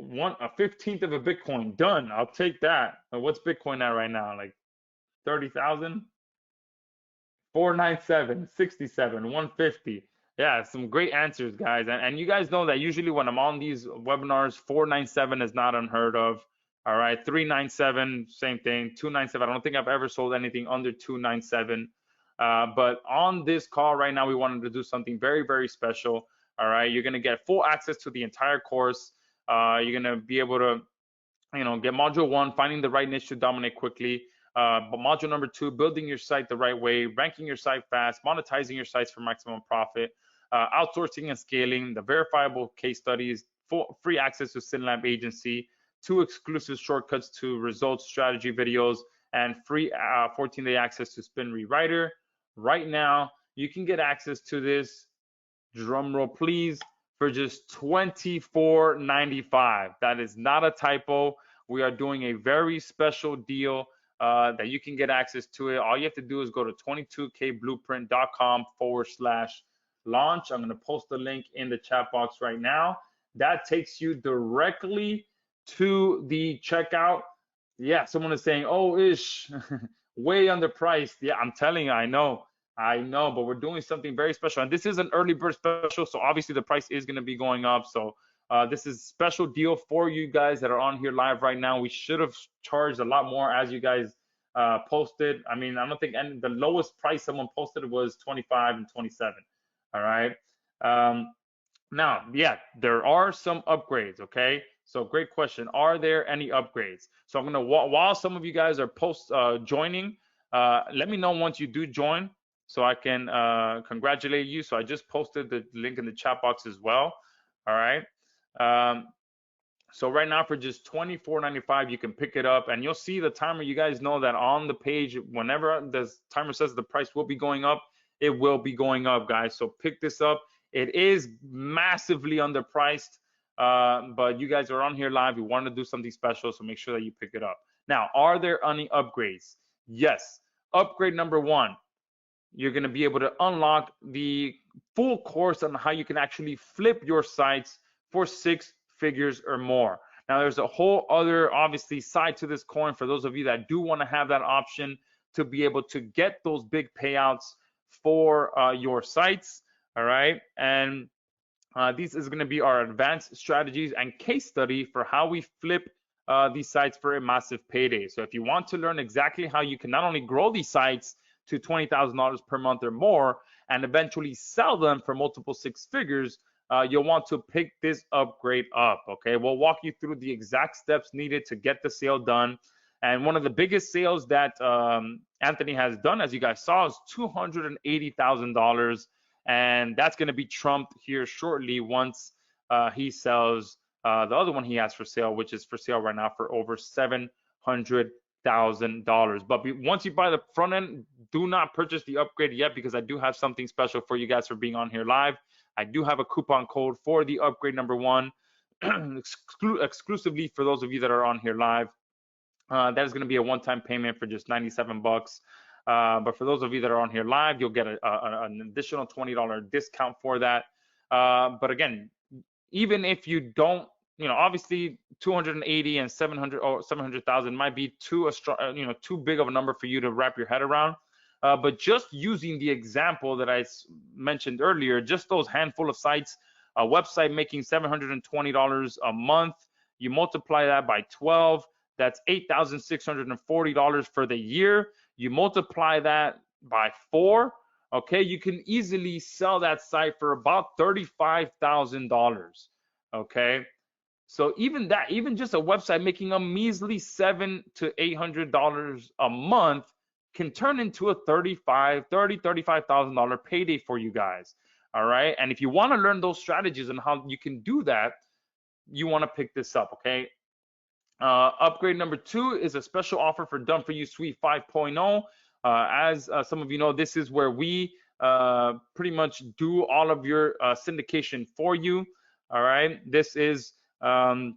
15th of a Bitcoin. Done. I'll take that. What's Bitcoin at right now? Like 30,000? 497, 67, 150. Yeah, some great answers, guys. And you guys know that usually when I'm on these webinars, 497 is not unheard of. All right, 397, same thing. 297. I don't think I've ever sold anything under 297. But on this call right now, we wanted to do something very, very special. All right, you're gonna get full access to the entire course. You're gonna be able to get module 1, finding the right niche to dominate quickly. But module number 2, building your site the right way, ranking your site fast, monetizing your sites for maximum profit, outsourcing and scaling, the verifiable case studies, full free access to SynLab agency, 2 exclusive shortcuts to results strategy videos, and free 14-day access to Spin Rewriter. Right now, you can get access to this, drum roll please, for just $24.95. That is not a typo. We are doing a very special deal that you can get access to it. All you have to do is go to 22kblueprint.com/launch. I'm going to post the link in the chat box right now. That takes you directly to the checkout. Yeah, someone is saying, oh, ish, way underpriced. Yeah, I'm telling you, I know, but we're doing something very special. And this is an early bird special, so obviously the price is going to be going up. So this is a special deal for you guys that are on here live right now. We should have charged a lot more as you guys posted. I mean, I don't think the lowest price someone posted was 25 and 27. All right. Now, yeah, there are some upgrades, okay? So great question. Are there any upgrades? So I'm going to, while some of you guys are joining, let me know once you do join so I can congratulate you. So I just posted the link in the chat box as well. All right. So right now for just $24.95, you can pick it up and you'll see the timer. You guys know that on the page, whenever the timer says the price will be going up, it will be going up, guys. So pick this up. It is massively underpriced, but you guys are on here live. We want to do something special, so make sure that you pick it up. Now, are there any upgrades? Yes. Upgrade number 1, you're going to be able to unlock the full course on how you can actually flip your sites for 6 figures or more. Now, there's a whole other, obviously, side to this coin for those of you that do want to have that option to be able to get those big payouts for your sites. All right, and this is going to be our advanced strategies and case study for how we flip these sites for a massive payday. So if you want to learn exactly how you can not only grow these sites to $20,000 per month or more and eventually sell them for multiple 6 figures, you'll want to pick this upgrade up. Okay, we'll walk you through the exact steps needed to get the sale done. And one of the biggest sales that Anthony has done, as you guys saw, is $280,000. And that's going to be trumped here shortly once he sells the other one he has for sale, which is for sale right now for over $700,000. But once you buy the front end, do not purchase the upgrade yet, because I do have something special for you guys for being on here live. I do have a coupon code for the upgrade number 1 exclusively for those of you that are on here live. That is going to be a one-time payment for just $97. But for those of you that are on here live, you'll get an additional $20 discount for that. But again, even if you don't, obviously 280 and 700 or 700,000 might be too big of a number for you to wrap your head around. But just using the example that I mentioned earlier, just those handful of sites, a website making $720 a month, you multiply that by 12, that's $8,640 for the year. You multiply that by 4, okay, you can easily sell that site for about $35,000, okay? So even just a website making a measly $700 to $800 a month can turn into a $35,000 payday for you guys, all right? And if you want to learn those strategies and how you can do that, you want to pick this up, okay? Upgrade number 2 is a special offer for Done For You Suite 5.0. As some of you know, this is where we pretty much do all of your syndication for you. All right, this is you'll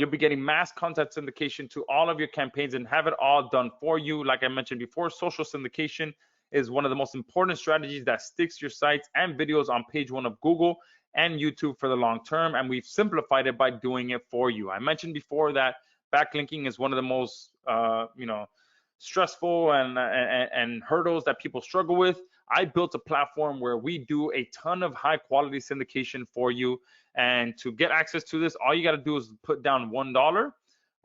be getting mass content syndication to all of your campaigns and have it all done for you. Like I mentioned before, social syndication is one of the most important strategies that sticks your sites and videos on page 1 of Google and YouTube for the long term, and we've simplified it by doing it for you. I mentioned before that backlinking is one of the most stressful and hurdles that people struggle with, I built a platform where we do a ton of high quality syndication for you. And to get access to this, all you got to do is put down $1.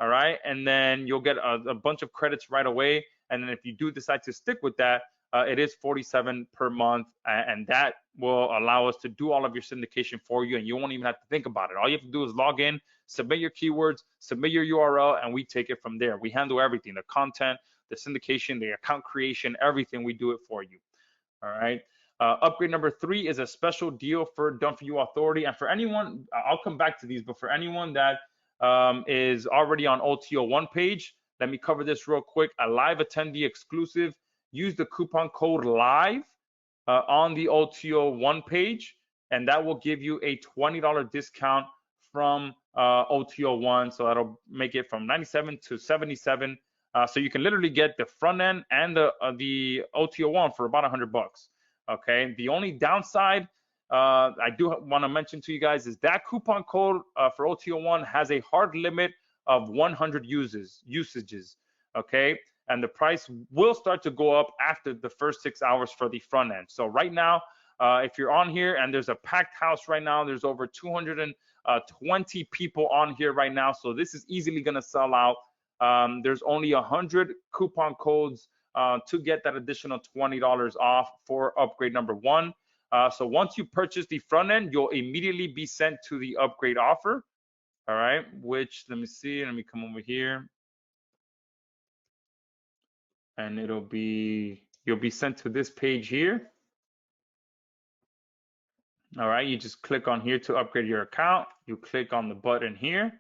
All right, and then you'll get a bunch of credits right away. And then if you do decide to stick with that, it is $47 per month, and that will allow us to do all of your syndication for you, and you won't even have to think about it. All you have to do is log in, submit your keywords, submit your URL, and we take it from there. We handle everything, the content, the syndication, the account creation, everything. We do it for you. All right. Upgrade number 3 is a special deal for Done For You Authority. And for anyone, I'll come back to these, but for anyone that is already on OTO1 page, let me cover this real quick. A live attendee exclusive. Use the coupon code LIVE on the OTO1 page, and that will give you a $20 discount from OTO1. So that'll make it from 97 to 77. So you can literally get the front end and the OTO1 for about $100. Okay. The only downside I do want to mention to you guys is that coupon code for OTO1 has a hard limit of 100 usages. Okay. And the price will start to go up after the first 6 hours for the front end. So right now, if you're on here and there's a packed house right now, there's over 220 people on here right now. So this is easily going to sell out. There's only 100 coupon codes to get that additional $20 off for upgrade number 1. So once you purchase the front end, you'll immediately be sent to the upgrade offer. All right, which let me see. Let me come over here. And you'll be sent to this page here. All right, you just click on here to upgrade your account. You click on the button here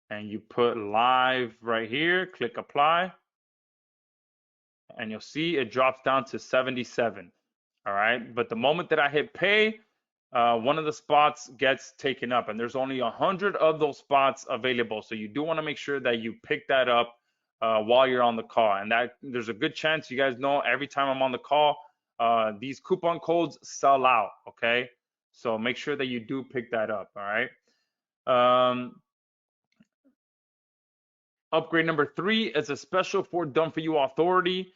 and you put live right here, click apply, and you'll see it drops down to 77. All right, but the moment that I hit pay, one of the spots gets taken up, and there's only 100 of those spots available. So you do want to make sure that you pick that up while you're on the call. And that there's a good chance, you guys know, every time I'm on the call, these coupon codes sell out. Okay, so make sure that you do pick that up. All right. Upgrade number 3 is a special for Done For You Authority.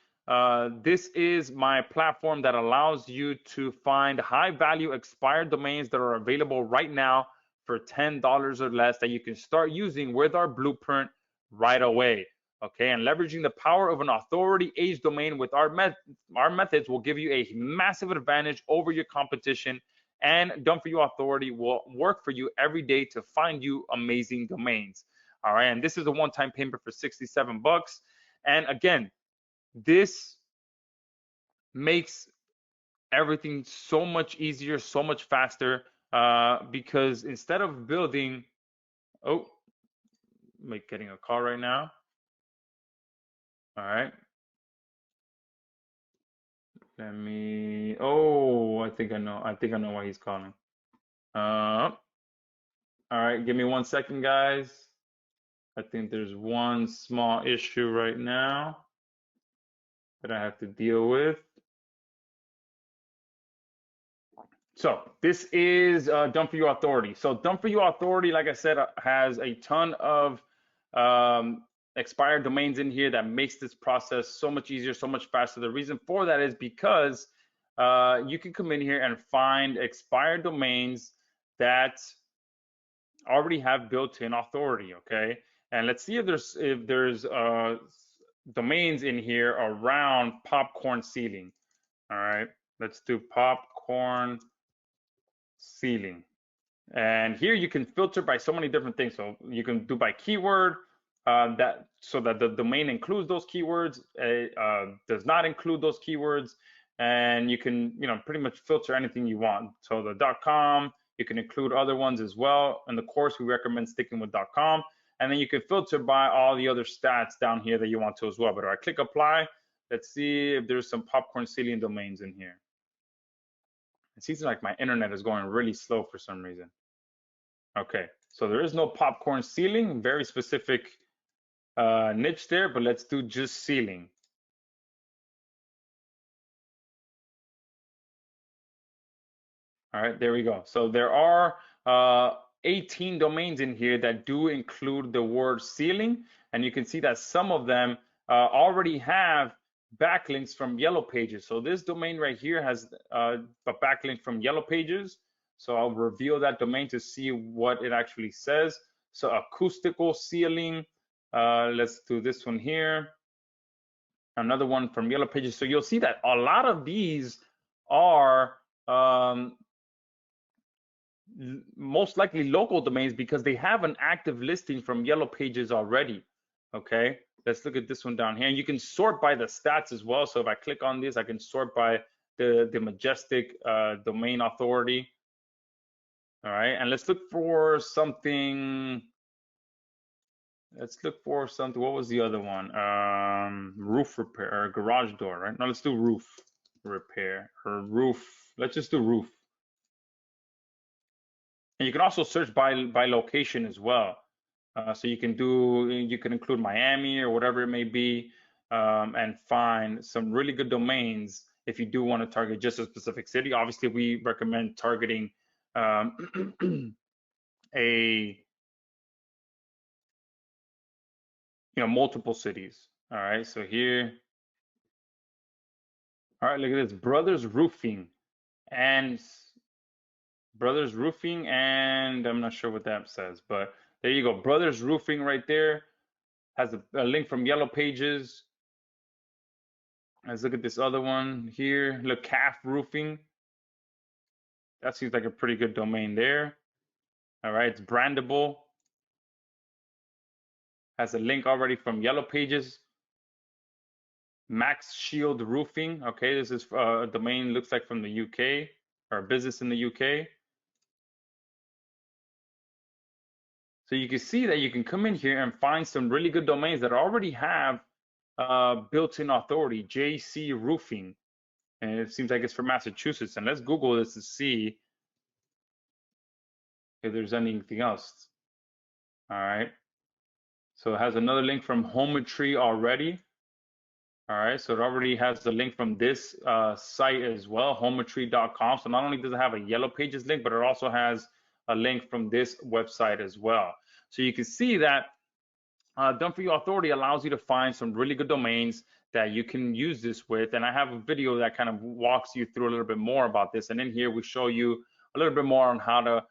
This is my platform that allows you to find high value expired domains that are available right now for $10 or less that you can start using with our blueprint right away. Okay, and leveraging the power of an authority age domain with our methods will give you a massive advantage over your competition, and Done For You Authority will work for you every day to find you amazing domains. All right, and this is a one-time payment for $67. And again, this makes everything so much easier, so much faster, because instead of building, I'm getting a call right now. All right. Let me, I think I know why he's calling. All right, give me 1 second, guys. I think there's one small issue right now that I have to deal with. So this is Done For You Authority. So Done For You Authority, like I said, has a ton of expired domains in here that makes this process so much easier, so much faster. The reason for that is because you can come in here and find expired domains that already have built-in authority. Okay, and let's see if there's domains in here around popcorn ceiling. All right, let's do popcorn ceiling. And here you can filter by so many different things. So you can do by keyword, so that the domain includes those keywords, does not include those keywords, and you can pretty much filter anything you want. So the .com, you can include other ones as well. In the course, we recommend sticking with .com, and then you can filter by all the other stats down here that you want to as well. But if I click apply, let's see if there's some popcorn ceiling domains in here. It seems like my internet is going really slow for some reason. Okay, so there is no popcorn ceiling, very specific niche there, but let's do just ceiling. All right, there we go. So there are 18 domains in here that do include the word ceiling, and you can see that some of them already have backlinks from Yellow Pages. So this domain right here has a backlink from Yellow Pages. So I'll reveal that domain to see what it actually says. So acoustical ceiling, let's do this one here. Another one from Yellow Pages. So you'll see that a lot of these are most likely local domains because they have an active listing from Yellow Pages already. Okay, let's look at this one down here. And you can sort by the stats as well. So if I click on this, I can sort by the majestic domain authority. All right, and let's look for something. Let's look for something. What was the other one? Roof repair or garage door, right? No, let's do roof repair or roof. Let's just do roof. And you can also search by location as well. So you can include Miami or whatever it may be, and find some really good domains if you do want to target just a specific city. Obviously, we recommend targeting multiple cities. All right, so here, all right, look at this, Brothers Roofing, and I'm not sure what that says, but there you go, Brothers Roofing right there has a link from Yellow Pages. Let's look at this other one here, Le Calf Roofing. That seems like a pretty good domain there. All right, it's brandable. Has a link already from Yellow Pages. Max Shield Roofing. Okay, this is a domain, looks like from the UK, or a business in the UK. So you can see that you can come in here and find some really good domains that already have built-in authority, JC Roofing. And it seems like it's for Massachusetts. And let's Google this to see if there's anything else. All right. So it has another link from Hometry already. All right. So it already has the link from this site as well, hometry.com. So not only does it have a Yellow Pages link, but it also has a link from this website as well. So you can see that Done For You Authority allows you to find some really good domains that you can use this with. And I have a video that kind of walks you through a little bit more about this. And in here, we show you a little bit more on how to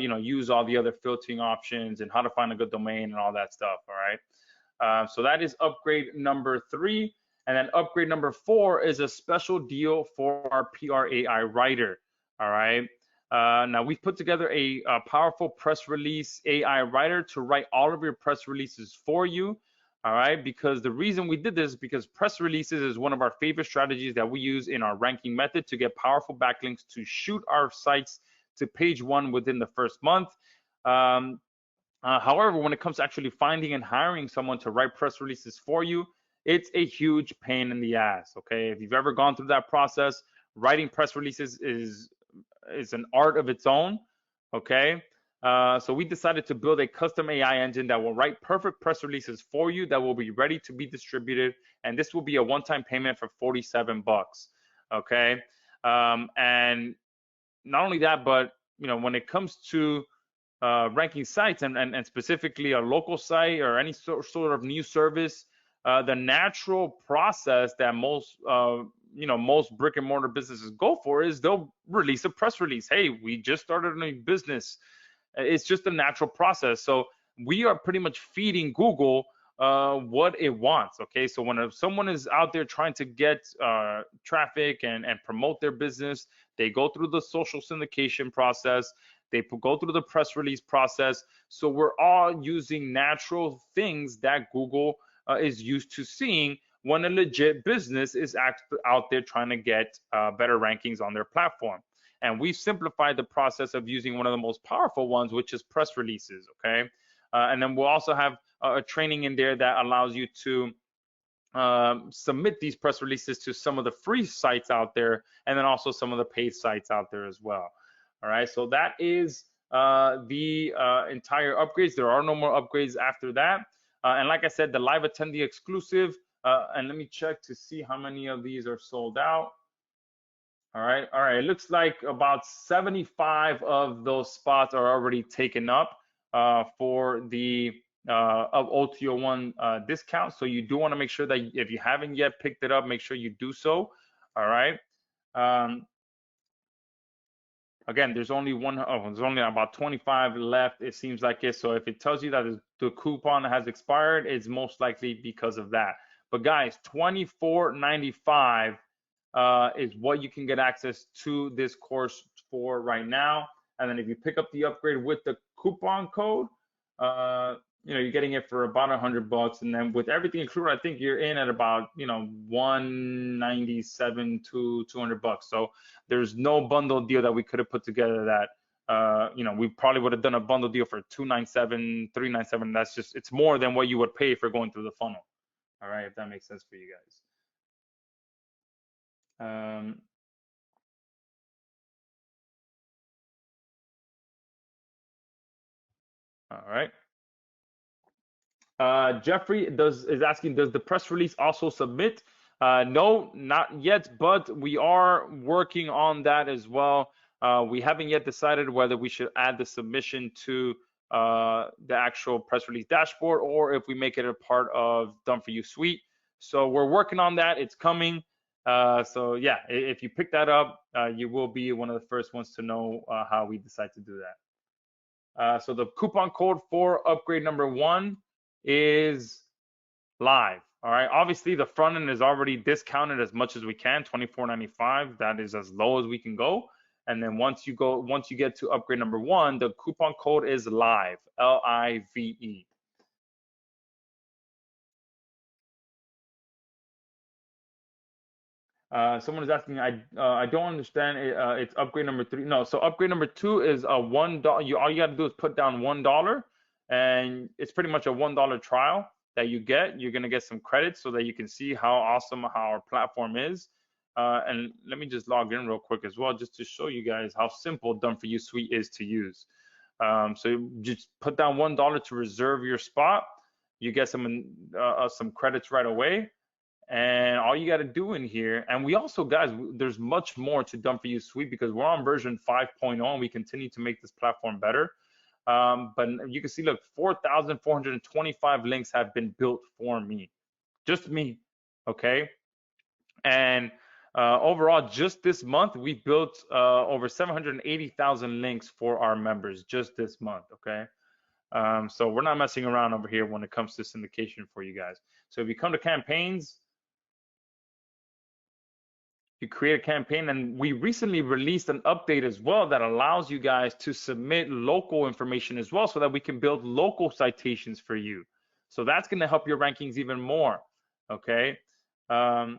use all the other filtering options and how to find a good domain and all that stuff. All right. So that is upgrade number 3. And then upgrade number 4 is a special deal for our PRAI writer. All right. Now we've put together a powerful press release AI writer to write all of your press releases for you. All right, because the reason we did this is because press releases is one of our favorite strategies that we use in our ranking method to get powerful backlinks to shoot our sites to page 1 within the first month. However, when it comes to actually finding and hiring someone to write press releases for you, it's a huge pain in the ass. Okay, if you've ever gone through that process, writing press releases is an art of its own. Okay, so we decided to build a custom AI engine that will write perfect press releases for you that will be ready to be distributed, and this will be a one-time payment for $47. Okay, and not only that, but when it comes to ranking sites and specifically a local site or any sort of new service, the natural process that most brick and mortar businesses go for is they'll release a press release. Hey, we just started a new business. It's just a natural process. So we are pretty much feeding Google what it wants. Okay, so when someone is out there trying to get traffic and promote their business, they go through the social syndication process. They go through the press release process. So we're all using natural things that Google is used to seeing when a legit business is out there trying to get better rankings on their platform. And we've simplified the process of using one of the most powerful ones, which is press releases. Okay, and then we'll also have a training in there that allows you to submit these press releases to some of the free sites out there, and then also some of the paid sites out there as well. All right, so that is the entire upgrades. There are no more upgrades after that. And like I said, the live attendee exclusive, and let me check to see how many of these are sold out. All right, it looks like about 75 of those spots are already taken up for the of OTO1 discount. So you do want to make sure that if you haven't yet picked it up, make sure you do so. All right. Um, Again, there's only there's only about 25 left. It seems like it. So if it tells you that the coupon has expired, it's most likely because of that. But guys, $24.95 is what you can get access to this course for right now. And then if you pick up the upgrade with the coupon code, you're getting it for about $100. And then with everything included, I think you're in at about, 197 to $200. So there's no bundle deal that we could have put together that, we probably would have done a bundle deal for 297, 397. That's just, it's more than what you would pay for going through the funnel. All right, if that makes sense for you guys. All right. Jeffrey is asking, does the press release also submit? No, not yet, but we are working on that as well. We haven't yet decided whether we should add the submission to the actual press release dashboard or if we make it a part of Done For You Suite. So we're working on that. It's coming. So yeah, if you pick that up, you will be one of the first ones to know how we decide to do that. So the coupon code for upgrade number 1 is live. All right. Obviously, the front end is already discounted as much as we can, $24.95. That is as low as we can go. And then once you get to upgrade number 1, the coupon code is live, LIVE. Someone is asking, I don't understand. It's upgrade number 3. No, so upgrade number 2 is a $1. All you got to do is put down $1, and it's pretty much a $1 trial that you get. You're gonna get some credits so that you can see how awesome our platform is. And let me just log in real quick as well, just to show you guys how simple Done For You Suite is to use. So you just put down $1 to reserve your spot. You get some credits right away. And all you got to do in here, and we also, guys, there's much more to Done For You Suite because we're on version 5.0 and we continue to make this platform better. But you can see, look, 4,425 links have been built for me, just me, okay? And overall, just this month, we built over 780,000 links for our members just this month, okay? So we're not messing around over here when it comes to syndication for you guys. So if you come to campaigns, you create a campaign, and we recently released an update as well that allows you guys to submit local information as well so that we can build local citations for you. So that's going to help your rankings even more. Okay. You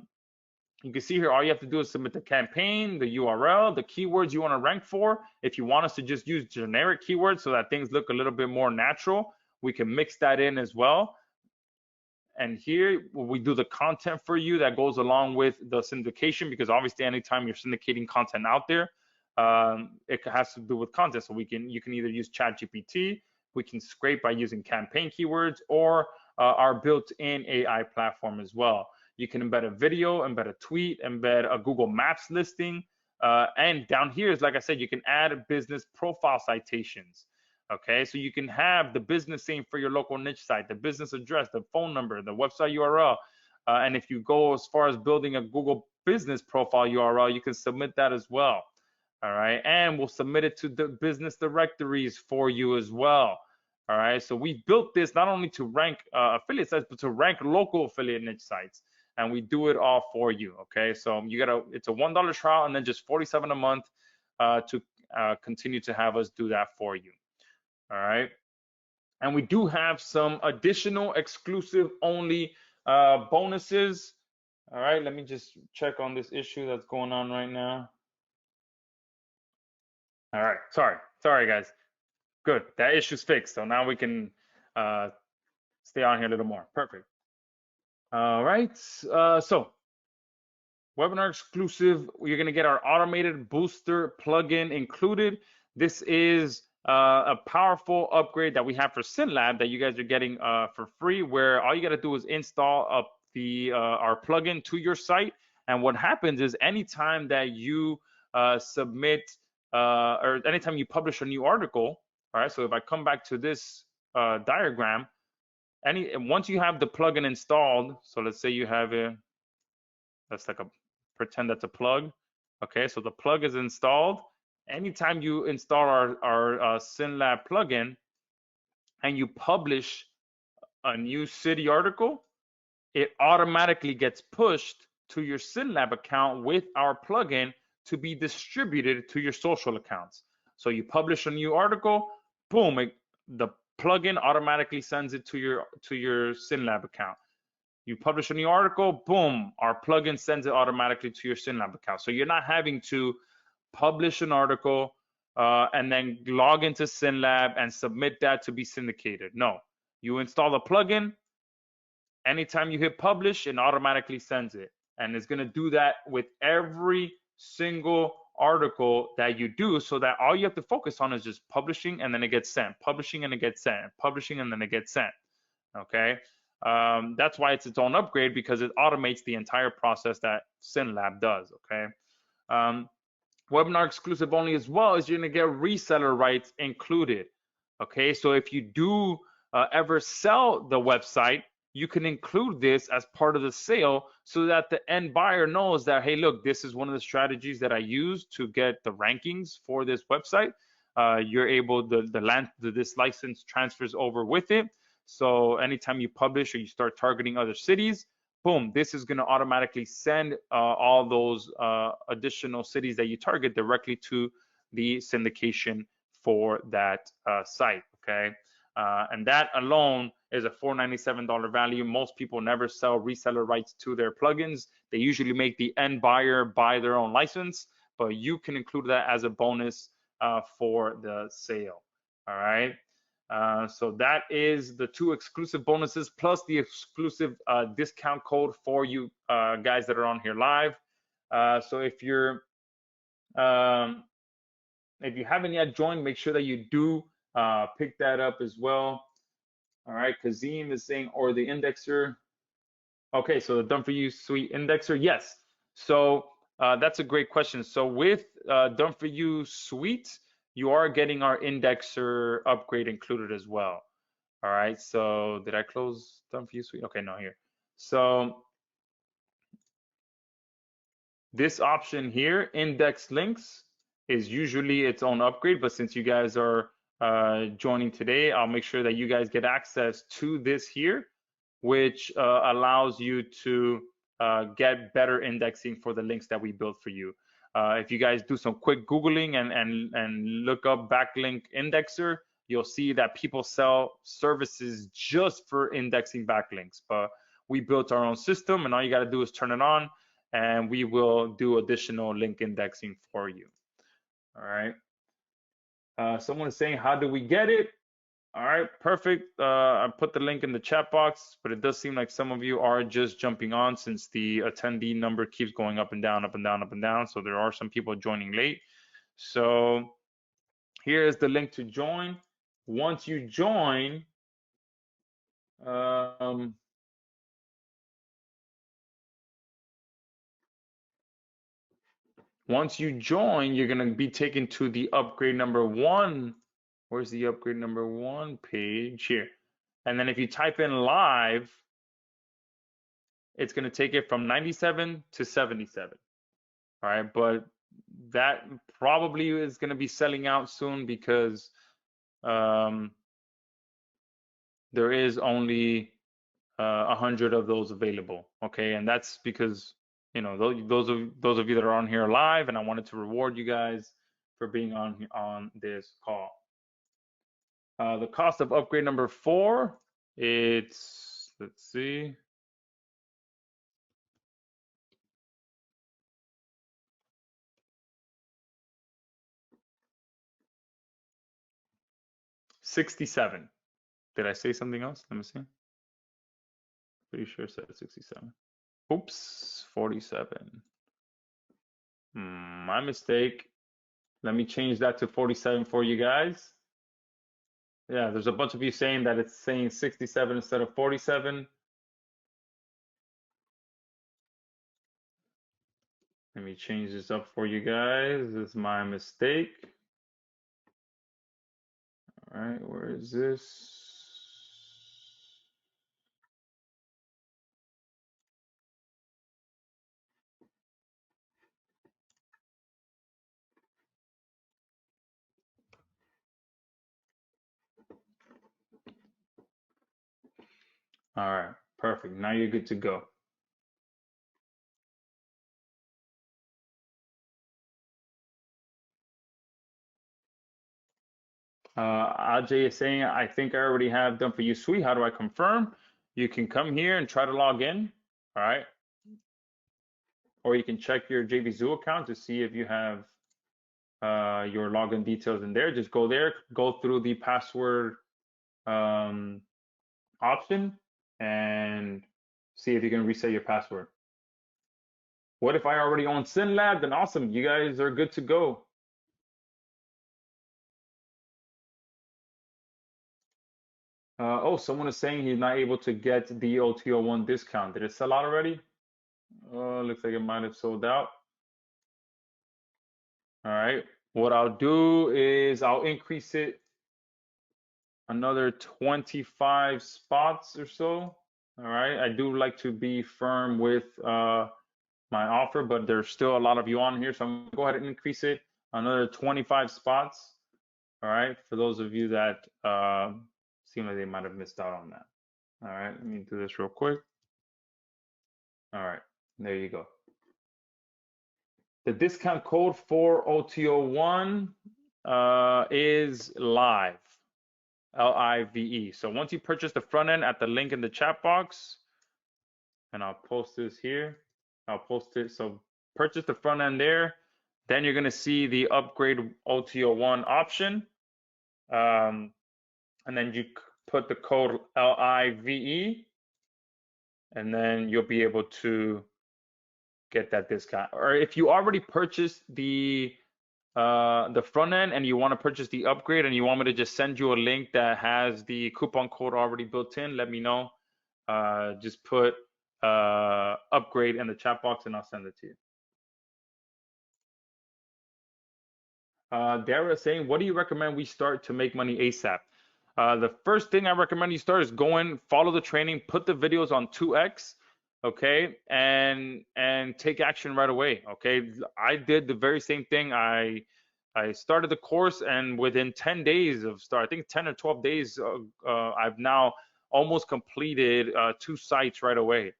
can see here, all you have to do is submit the campaign, the URL, the keywords you want to rank for. If you want us to just use generic keywords so that things look a little bit more natural, we can mix that in as well. And here we do the content for you that goes along with the syndication, because obviously anytime you're syndicating content out there, it has to do with content. So you can either use ChatGPT, we can scrape by using campaign keywords, or our built-in AI platform as well. You can embed a video, embed a tweet, embed a Google Maps listing. And down here is, like I said, you can add business profile citations. Okay, so you can have the business name for your local niche site, the business address, the phone number, the website URL. And if you go as far as building a Google business profile URL, you can submit that as well. All right, and we'll submit it to the business directories for you as well. All right, so we built this not only to rank affiliate sites, but to rank local affiliate niche sites. And we do it all for you. Okay, so it's a $1 trial and then just $47 a month to continue to have us do that for you. All right. And we do have some additional exclusive only bonuses. All right. Let me just check on this issue that's going on right now. All right. Sorry, guys. Good. That issue's fixed. So now we can stay on here a little more. Perfect. All right. So webinar exclusive, you're going to get our automated booster plugin included. This is a powerful upgrade that we have for SynLab that you guys are getting for free, where all you got to do is install up our plugin to your site. And what happens is anytime that you submit or anytime you publish a new article, all right, so if I come back to this diagram, once you have the plugin installed, so let's say you have it, that's like a, pretend that's a plug. Okay, so the plug is installed. Anytime you install our SynLab plugin and you publish a new city article, it automatically gets pushed to your SynLab account with our plugin to be distributed to your social accounts. So you publish a new article, boom, the plugin automatically sends it to your SynLab account. You publish a new article, boom, our plugin sends it automatically to your SynLab account. So you're not having to publish an article and then log into SynLab and submit that to be syndicated. No, you install the plugin. Anytime you hit publish, it automatically sends it. And it's going to do that with every single article that you do, so that all you have to focus on is just publishing and then it gets sent, publishing and it gets sent, publishing and then it gets sent. Okay. That's why it's its own upgrade, because it automates the entire process that SynLab does. Okay. Webinar exclusive only as well is you're going to get reseller rights included. Okay. So if you do ever sell the website, you can include this as part of the sale so that the end buyer knows that, hey, look, this is one of the strategies that I use to get the rankings for this website. You're able, this license transfers over with it. So anytime you publish or you start targeting other cities, boom, this is going to automatically send all those additional cities that you target directly to the syndication for that site. Okay. And that alone is a $497 value. Most people never sell reseller rights to their plugins. They usually make the end buyer buy their own license, but you can include that as a bonus for the sale. All right. So that is the 2 exclusive bonuses plus the exclusive discount code for you guys that are on here live. So if you haven't yet joined, make sure that you do pick that up as well. All right, Kazim is saying, or the indexer. Okay, so the Done For You Suite indexer, yes. So that's a great question. So with Done For You Suite, you are getting our indexer upgrade included as well. All right, so did I close Done For You Suite? Okay, no, here. So this option here, index links, is usually its own upgrade, but since you guys are joining today, I'll make sure that you guys get access to this here, which allows you to get better indexing for the links that we built for you. If you guys do some quick Googling and look up backlink indexer, you'll see that people sell services just for indexing backlinks, but we built our own system, and all you got to do is turn it on, and we will do additional link indexing for you. All right. Someone is saying, how do we get it? All right, perfect. I put the link in the chat box, but it does seem like some of you are just jumping on since the attendee number keeps going up and down, up and down, up and down. So there are some people joining late. So here is the link to join. Once you join, you're going to be taken to the upgrade number 1. Where's the upgrade number 1 page? Here. And then if you type in live, it's going to take it from 97 to 77. All right, but that probably is going to be selling out soon because there is only 100 of those available. Okay, and that's because, you know, those of you that are on here live, and I wanted to reward you guys for being on this call. The cost of upgrade number 4, it's, let's see, $67. Did I say something else? Let me see. Pretty sure it said 67. Oops, 47. My mistake. Let me change that to 47 for you guys. Yeah, there's a bunch of you saying that it's saying 67 instead of 47. Let me change this up for you guys. This is my mistake. All right, where is this? All right, perfect. Now you're good to go. Ajay is saying, I think I already have done for you, sweet. How do I confirm? You can come here and try to log in. All right. Or you can check your JVZoo account to see if you have your login details in there. Just go there, go through the password um, option, and see if you can reset your password. What if I already own SynLab? Then awesome, you guys are good to go. Oh, someone is saying he's not able to get the OTO1 discount. Did it sell out already? Looks like it might have sold out. All right. What I'll do is I'll increase it another 25 spots or so. All right. I do like to be firm with my offer, but there's still a lot of you on here, so I'm gonna go ahead and increase it another 25 spots. All right. For those of you that seem like they might have missed out on that. All right. Let me do this real quick. All right. There you go. The discount code for OTO1 is live. LIVE. So once you purchase the front end at the link in the chat box, and I'll post this here. I'll post it. So purchase the front end there. Then you're going to see the upgrade OTO1 option. And then you put the code LIVE, and then you'll be able to get that discount. Or if you already purchased the front end and you want to purchase the upgrade and you want me to just send you a link that has the coupon code already built in, let me know. Just put upgrade in the chat box and I'll send it to you. Dara is saying, what do you recommend we start to make money ASAP? The first thing I recommend you start is go in, follow the training, put the videos on 2x, okay, and take action right away. Okay, I did the very same thing. I started the course, and within 10 days of start, I think 10 or 12 days, I've now almost completed 2 sites right away.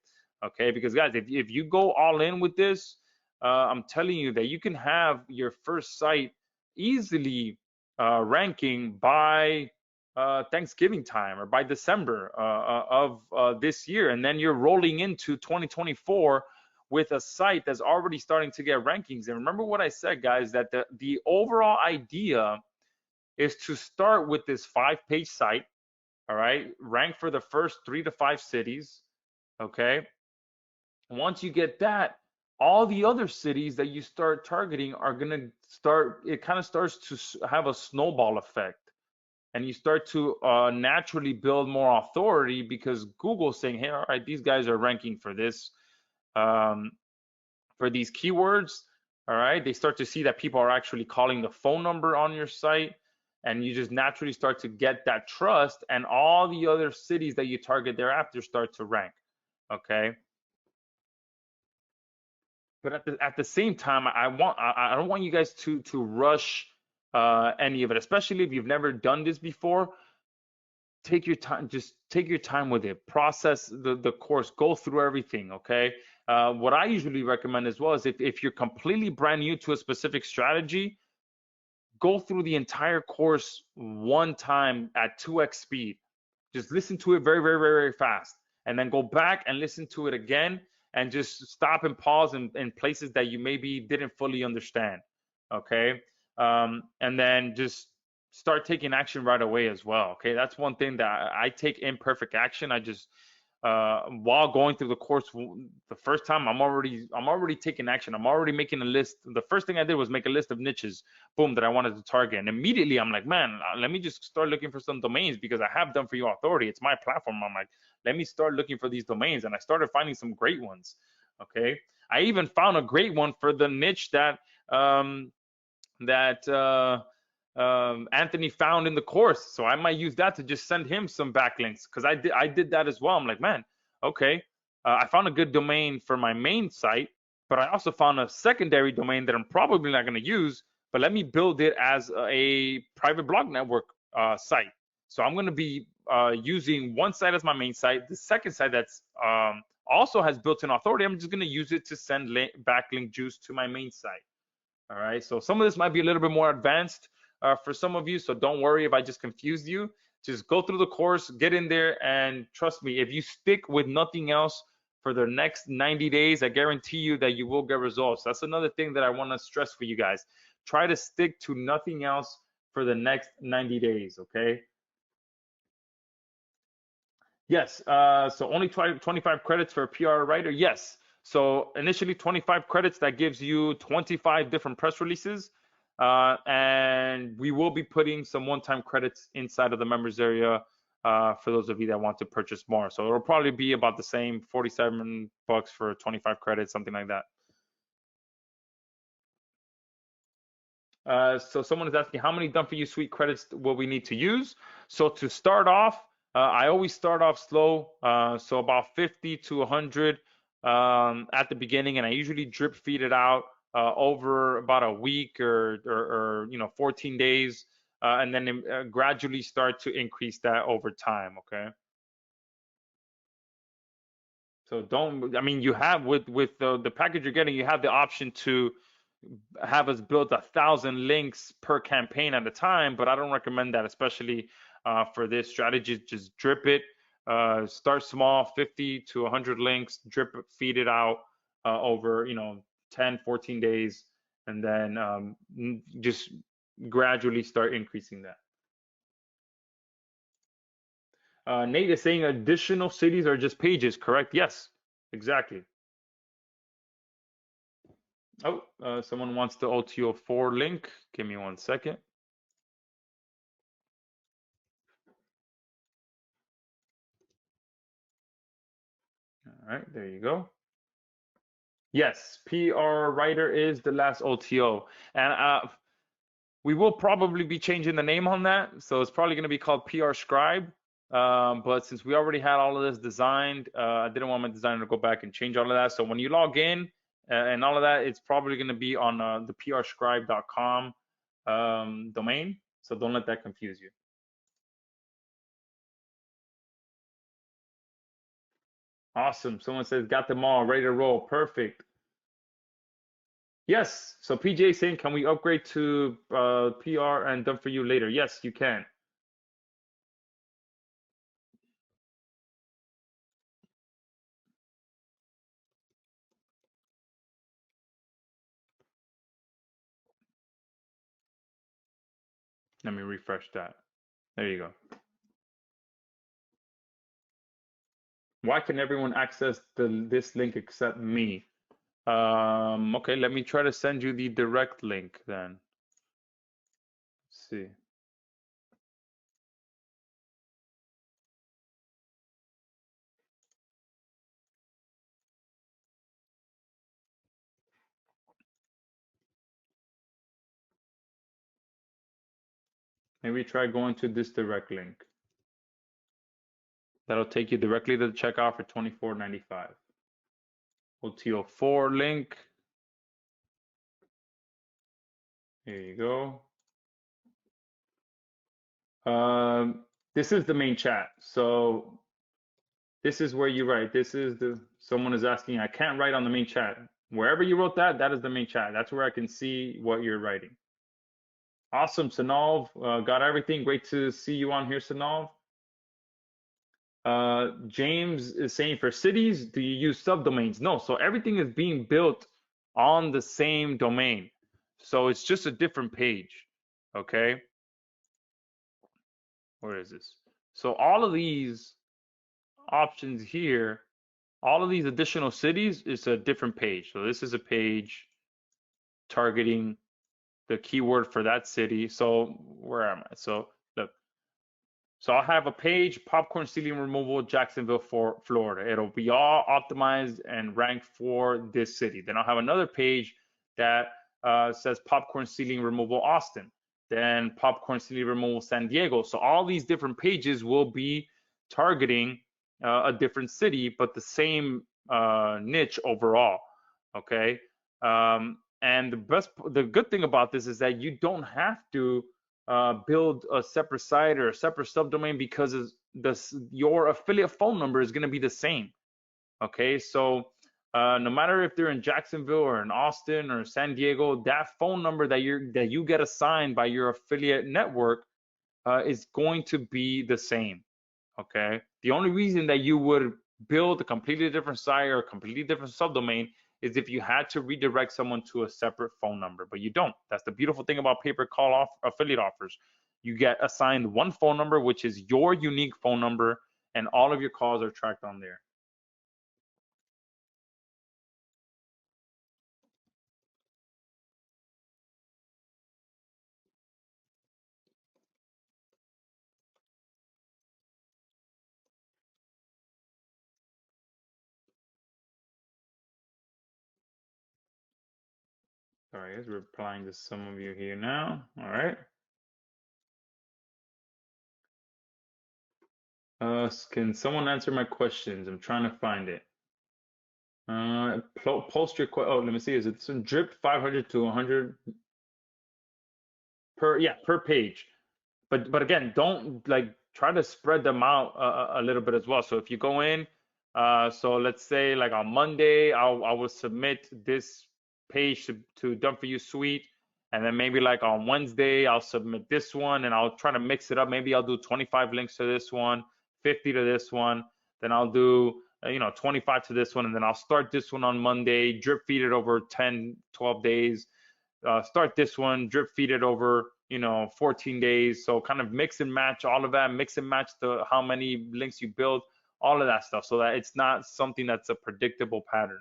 Okay, because guys, if you go all in with this, I'm telling you that you can have your first site easily ranking by Thanksgiving time or by December of this year, and then you're rolling into 2024 with a site that's already starting to get rankings. And remember what I said, guys, that the overall idea is to start with this 5-page site, all right, rank for the first 3 to 5 cities, okay. Once you get that, all the other cities that you start targeting are going to start, it kind of starts to have a snowball effect. And you start to naturally build more authority because Google's saying, hey, all right, these guys are ranking for this, for these keywords. All right, they start to see that people are actually calling the phone number on your site, and you just naturally start to get that trust, and all the other cities that you target thereafter start to rank. Okay. But at the same time, I don't want you guys to rush any of it, especially if you've never done this before. Take your time, just take your time with it, process the course, go through everything. Okay. What I usually recommend as well is if you're completely brand new to a specific strategy, go through the entire course one time at 2x speed. Just listen to it very, very, very, very fast, and then go back and listen to it again, and just stop and pause in places that you maybe didn't fully understand. Okay. And then just start taking action right away as well. Okay. That's one thing that I take imperfect action. I just while going through the course the first time, I'm already taking action. I'm already making a list. The first thing I did was make a list of niches, boom, that I wanted to target. And immediately I'm like, man, let me just start looking for some domains because I have Done For You Authority. It's my platform. I'm like, let me start looking for these domains. And I started finding some great ones. Okay. I even found a great one for the niche that Anthony found in the course. So I might use that to just send him some backlinks, because I did that as well. I'm like, man, okay, I found a good domain for my main site, but I also found a secondary domain that I'm probably not going to use, but let me build it as a private blog network site. So I'm going to be using one site as my main site. The second site that's also has built-in authority, I'm just going to use it to send backlink juice to my main site. All right, so some of this might be a little bit more advanced for some of you, so don't worry if I just confused you. Just go through the course, get in there, and trust me, if you stick with nothing else for the next 90 days, I guarantee you that you will get results. That's another thing that I want to stress for you guys. Try to stick to nothing else for the next 90 days, okay? Yes, so only 25 credits for a PR writer? Yes. So initially 25 credits, that gives you 25 different press releases. And we will be putting some one-time credits inside of the members area for those of you that want to purchase more. So it'll probably be about the same, 47 bucks for 25 credits, something like that. So someone is asking how many done for you suite credits will we need to use? So to start off, I always start off slow, so about 50 to 100 at the beginning, and I usually drip feed it out over about a week or 14 days, and then gradually start to increase that over time. Okay. So don't, I mean, you have with the package you're getting, you have the option to have us build 1,000 links per campaign at a time, but I don't recommend that, especially for this strategy. Just drip it, start small, 50 to 100 links, drip it, feed it out over 10, 14 days, and then just gradually start increasing that. Nate is saying additional cities are just pages, correct? Yes, exactly. Oh, someone wants the OTO4 link. Give me 1 second. All right, there you go. Yes, PR writer is the last OTO. And we will probably be changing the name on that. So it's probably going to be called PR scribe. But since we already had all of this designed, I didn't want my designer to go back and change all of that. So when you log in and all of that, it's probably going to be on the prscribe.com domain. So don't let that confuse you. Awesome. Someone says, got them all ready to roll. Perfect. Yes. So PJ saying, can we upgrade to PR and done for you later? Yes, you can. Let me refresh that. There you go. Why can everyone access this link except me? Okay, let me try to send you the direct link then. Let's see. Maybe try going to this direct link. That'll take you directly to the checkout for $24.95. OTO4 link. Here you go. This is the main chat. So this is where you write. This is someone is asking, I can't write on the main chat. Wherever you wrote that, that is the main chat. That's where I can see what you're writing. Awesome, Sanov. Got everything. Great to see you on here, Sanov. James is saying for cities, do you use subdomains? No, so everything is being built on the same domain. So it's just a different page, okay? Where is this? So all of these options here, all of these additional cities is a different page. So this is a page targeting the keyword for that city. So where am I? So look, so I'll have a page, popcorn ceiling removal, Jacksonville, Florida. It'll be all optimized and ranked for this city. Then I'll have another page that says popcorn ceiling removal, Austin. Then popcorn ceiling removal, San Diego. So all these different pages will be targeting a different city, but the same niche overall. Okay. And the good thing about this is that you don't have to build a separate site or a separate subdomain because your affiliate phone number is going to be the same. Okay, so no matter if they're in Jacksonville or in Austin or San Diego, that phone number that you get assigned by your affiliate network is going to be the same. Okay, the only reason that you would build a completely different site or a completely different subdomain is if you had to redirect someone to a separate phone number, but you don't. That's the beautiful thing about pay-per-call affiliate offers. You get assigned one phone number, which is your unique phone number, and all of your calls are tracked on there. Sorry, guys, replying to some of you here now. All right. Can someone answer my questions? I'm trying to find it. Post your oh, let me see. Is it some drip 500 to 100 per page? But again, don't like try to spread them out a little bit as well. So if you go in, so let's say like on Monday, I will submit this page to Done For You Suite, and then maybe like on Wednesday I'll submit this one, and I'll try to mix it up. Maybe I'll do 25 links to this one, 50 to this one, then I'll do 25 to this one, and then I'll start this one on Monday, drip feed it over 10, 12 days, start this one, drip feed it over 14 days. So kind of mix and match all of that, mix and match the how many links you build, all of that stuff, so that it's not something that's a predictable pattern.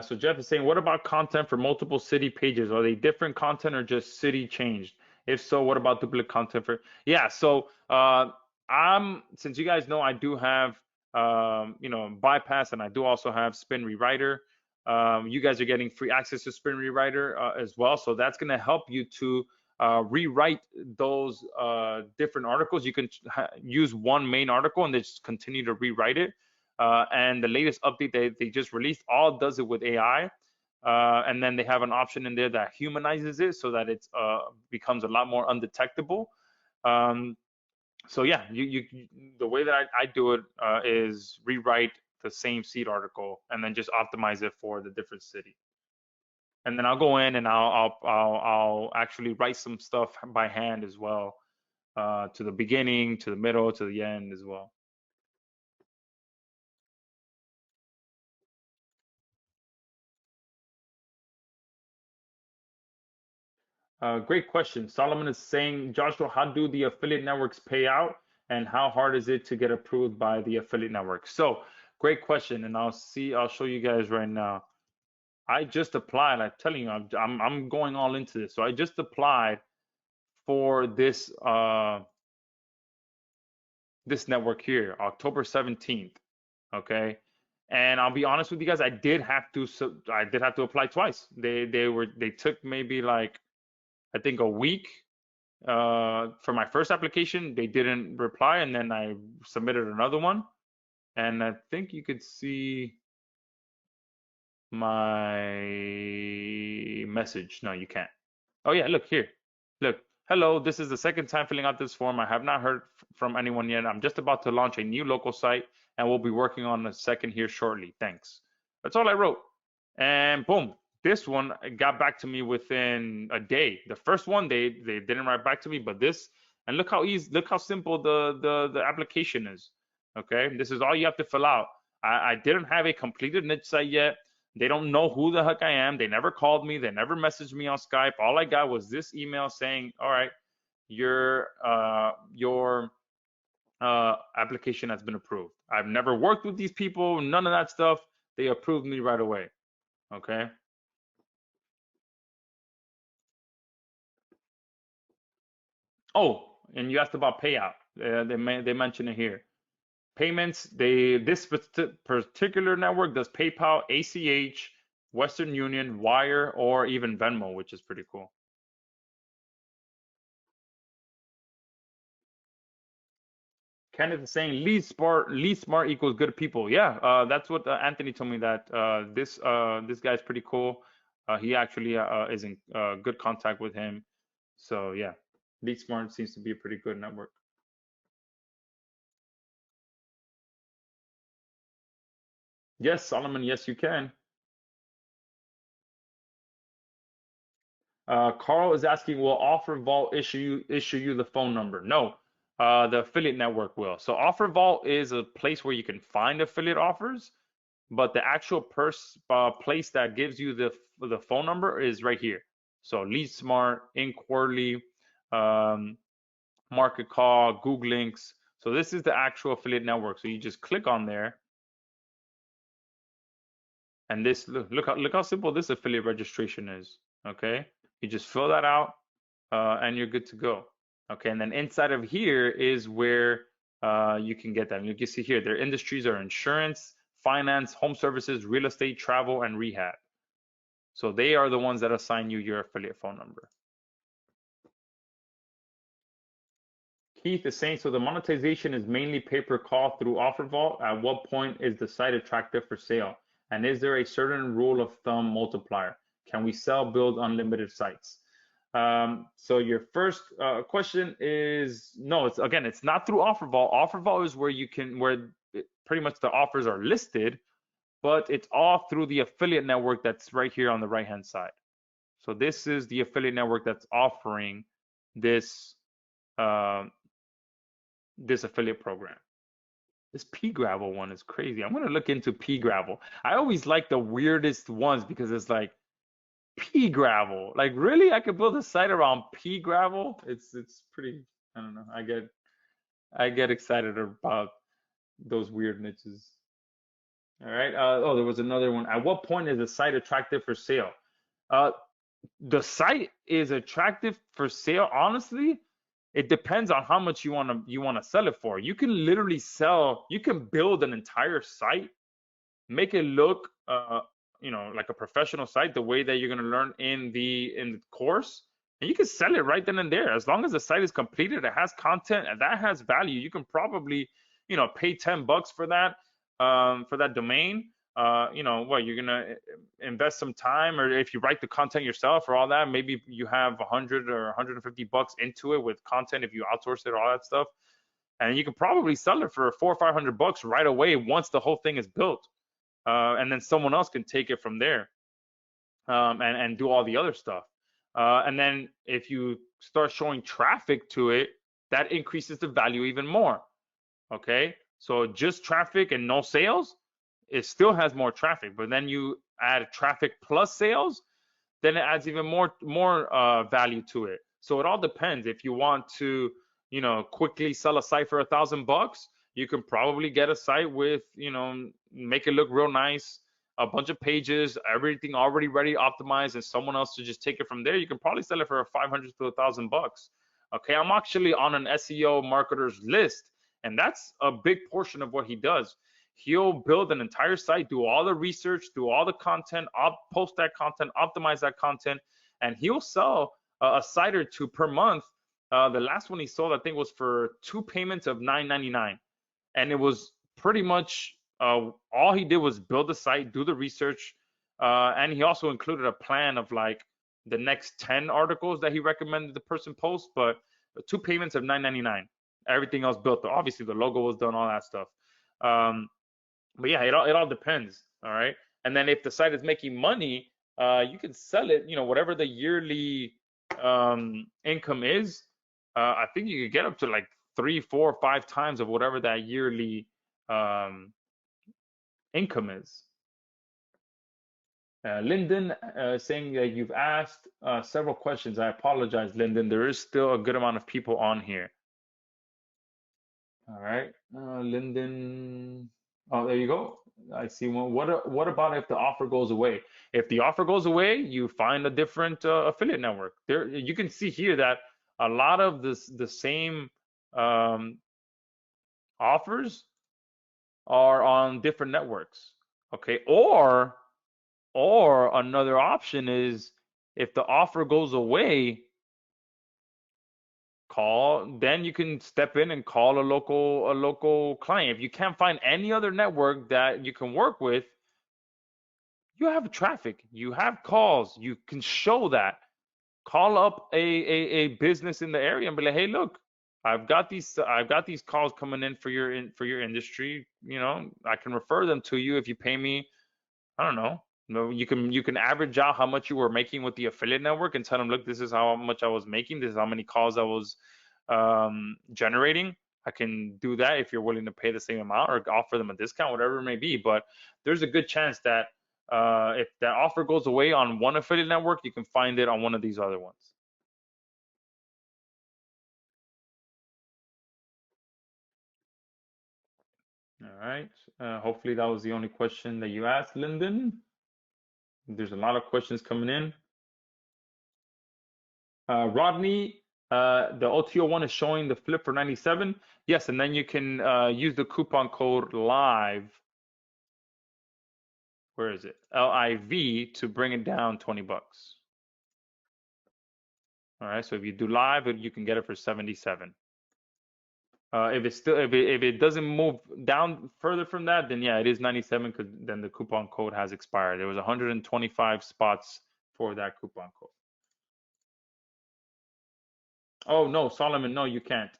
So Jeff is saying, what about content for multiple city pages? Are they different content or just city changed? If so, what about duplicate content for? Yeah, so since you guys know, I do have bypass, and I do also have spin rewriter. You guys are getting free access to spin rewriter as well, so that's going to help you to rewrite those different articles. You can use one main article and then just continue to rewrite it. And the latest update they just released all does it with AI. And then they have an option in there that humanizes it so that it becomes a lot more undetectable. So yeah, the way that I do it is rewrite the same seed article and then just optimize it for the different city. And then I'll go in and I'll actually write some stuff by hand as well, to the beginning, to the middle, to the end as well. Great question. Solomon is saying, Joshua, how do the affiliate networks pay out, and how hard is it to get approved by the affiliate network? So, great question, and I'll show you guys right now. I just applied. I'm telling you, I'm going all into this. So I just applied for this this network here, October 17th. Okay, and I'll be honest with you guys, I did have to apply twice. They took maybe like I think a week for my first application. They didn't reply, and then I submitted another one, and I think you could see my message. No, you can't. Oh yeah, look here. Look, hello, this is the second time filling out this form. I have not heard from anyone yet. I'm just about to launch a new local site, and we'll be working on a second here shortly. Thanks. That's all I wrote. And boom, this one got back to me within a day. The first one they didn't write back to me, but this, and look how easy, look how simple the application is. Okay, this is all you have to fill out. I didn't have a completed niche site yet. They don't know who the heck I am. They never called me. They never messaged me on Skype. All I got was this email saying, all right, your application has been approved. I've never worked with these people, none of that stuff. They approved me right away. Okay. Oh, and you asked about payout. They mention it here. Payments, this particular network does PayPal, ACH, Western Union, Wire, or even Venmo, which is pretty cool. Kenneth is saying lead smart equals good people. Yeah, that's what Anthony told me, that this guy's pretty cool. He actually is in good contact with him. So yeah. Lead Smart seems to be a pretty good network. Yes, Solomon, yes, you can. Carl is asking, will Offer Vault issue you the phone number? No, the affiliate network will. So Offer Vault is a place where you can find affiliate offers, but the actual place that gives you the phone number is right here. So Lead Smart, Inquiry, um, Market Call, Google Links. So this is the actual affiliate network. So you just click on there, and this look how simple this affiliate registration is. Okay, you just fill that out, and you're good to go. Okay, and then inside of here is where you can get them. You can see here their industries are insurance, finance, home services, real estate, travel, and rehab. So they are the ones that assign you your affiliate phone number. Keith is saying, so the monetization is mainly pay-per-call through OfferVault. At what point is the site attractive for sale? And is there a certain rule of thumb multiplier? Can we sell, build unlimited sites? So your first question is no. It's again, it's not through OfferVault. OfferVault is where pretty much the offers are listed, but it's all through the affiliate network that's right here on the right-hand side. So this is the affiliate network that's offering this uh, this affiliate program. This P Gravel one is crazy. I'm gonna look into P Gravel. I always like the weirdest ones because it's like P Gravel. Like really, I could build a site around P Gravel. It's pretty. I don't know. I get excited about those weird niches. All right. Oh, there was another one. At what point is a site attractive for sale? Uh, the site is attractive for sale. Honestly, it depends on how much you want to sell it for. You can literally sell. You can build an entire site, make it look like a professional site the way that you're going to learn in the course, and you can sell it right then and there. As long as the site is completed, it has content and that has value, you can probably pay $10 for that domain. What you're gonna invest some time, or if you write the content yourself or all that, maybe you have 100 or $150 into it with content if you outsource it, all that stuff, and you can probably sell it for 400 or $500 right away once the whole thing is built, and then someone else can take it from there, and do all the other stuff. And then if you start showing traffic to it, that increases the value even more. Okay, so just traffic and no sales, it still has more traffic, but then you add traffic plus sales, then it adds even more value to it. So it all depends. If you want to, quickly sell a site for $1,000, you can probably get a site with, make it look real nice, a bunch of pages, everything already ready, optimized, and someone else to just take it from there. You can probably sell it for 500 to $1,000. Okay, I'm actually on an SEO marketer's list, and that's a big portion of what he does. He'll build an entire site, do all the research, do all the content, post that content, optimize that content, and he'll sell a site or two per month. The last one he sold, I think, was for 2 payments of $9.99, and it was pretty much all he did was build the site, do the research, and he also included a plan of like the next 10 articles that he recommended the person post, but 2 payments of $9.99. Everything else built. Obviously, the logo was done, all that stuff. But yeah, it all depends. All right. And then if the site is making money, you can sell it, whatever the yearly income is. I think you could get up to like 3, 4, 5 times of whatever that yearly um, income is. Lyndon saying that you've asked several questions. I apologize, Lyndon. There is still a good amount of people on here. All right, Lyndon. Oh, there you go. I see one. What about if the offer goes away? If the offer goes away, you find a different affiliate network. There, you can see here that a lot of the same um, offers are on different networks. Okay, or another option is if the offer goes away, then you can step in and call a local client. If you can't find any other network that you can work with, you have traffic, you have calls, you can show that. call up a business in the area and be like, hey, look, I've got these calls coming in for your industry. You know, I can refer them to you if you pay me. I don't know. No, you can average out how much you were making with the affiliate network and tell them, look, this is how much I was making. This is how many calls I was generating. I can do that if you're willing to pay the same amount or offer them a discount, whatever it may be. But there's a good chance that if that offer goes away on one affiliate network, you can find it on one of these other ones. All right. Hopefully that was the only question that you asked, Lyndon. There's a lot of questions coming in. Rodney, the OTO one is showing the flip for 97. Yes, and then you can use the coupon code LIVE. Where is it? LIV to bring it down 20 bucks. All right, so if you do live, you can get it for 77. If it doesn't move down further from that, then yeah, it is 97 because then the coupon code has expired. There was 125 spots for that coupon code. Oh no, Solomon, no, you can't.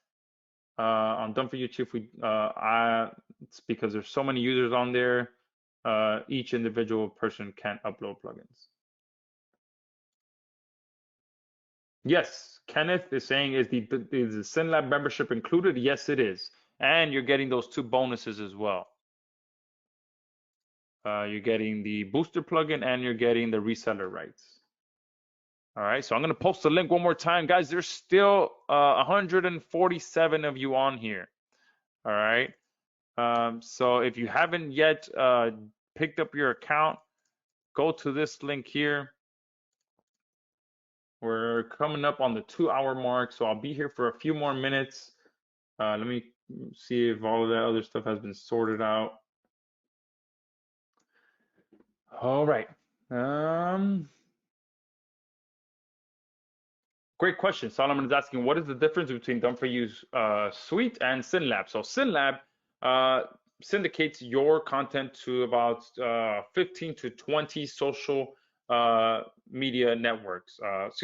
On Done For You Chief, it's because there's so many users on there. Each individual person can't upload plugins. Yes, Kenneth is saying, is the SynLab membership included? Yes, it is, and you're getting those two bonuses as well. You're getting the booster plugin and you're getting the reseller rights. All right, so I'm gonna post the link one more time, guys. There's still 147 of you on here. All right. So if you haven't yet picked up your account, go to this link here. We're coming up on the 2-hour mark, so I'll be here for a few more minutes. Let me see if all of that other stuff has been sorted out. All right. Great question. Solomon is asking, what is the difference between Done For You Suite and SynLab? So SynLab syndicates your content to about 15 to 20 social media networks,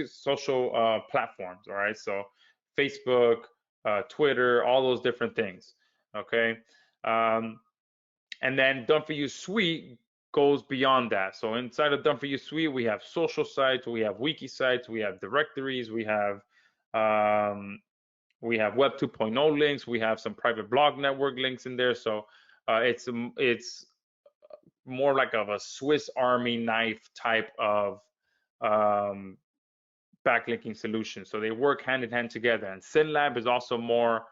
social platforms. All right, so Facebook, Twitter, all those different things. Okay, and then Done For You Suite goes beyond that. So inside of Done For You Suite, we have social sites, we have wiki sites, we have directories, we have Web 2.0 links, we have some private blog network links in there. So it's more like of a Swiss Army knife type of backlinking solution. So they work hand in hand together. And SynLab is also more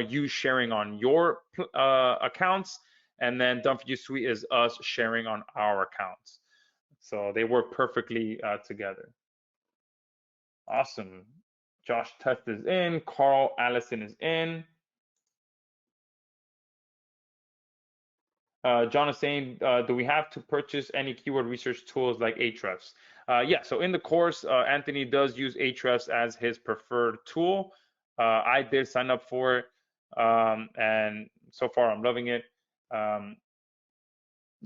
you sharing on your accounts, and then Done For You Suite is us sharing on our accounts. So they work perfectly together. Awesome. Josh Test is in. Carl Allison is in. John is saying, do we have to purchase any keyword research tools like Ahrefs? Yeah, so in the course, Anthony does use Ahrefs as his preferred tool. I did sign up for it, and so far I'm loving it.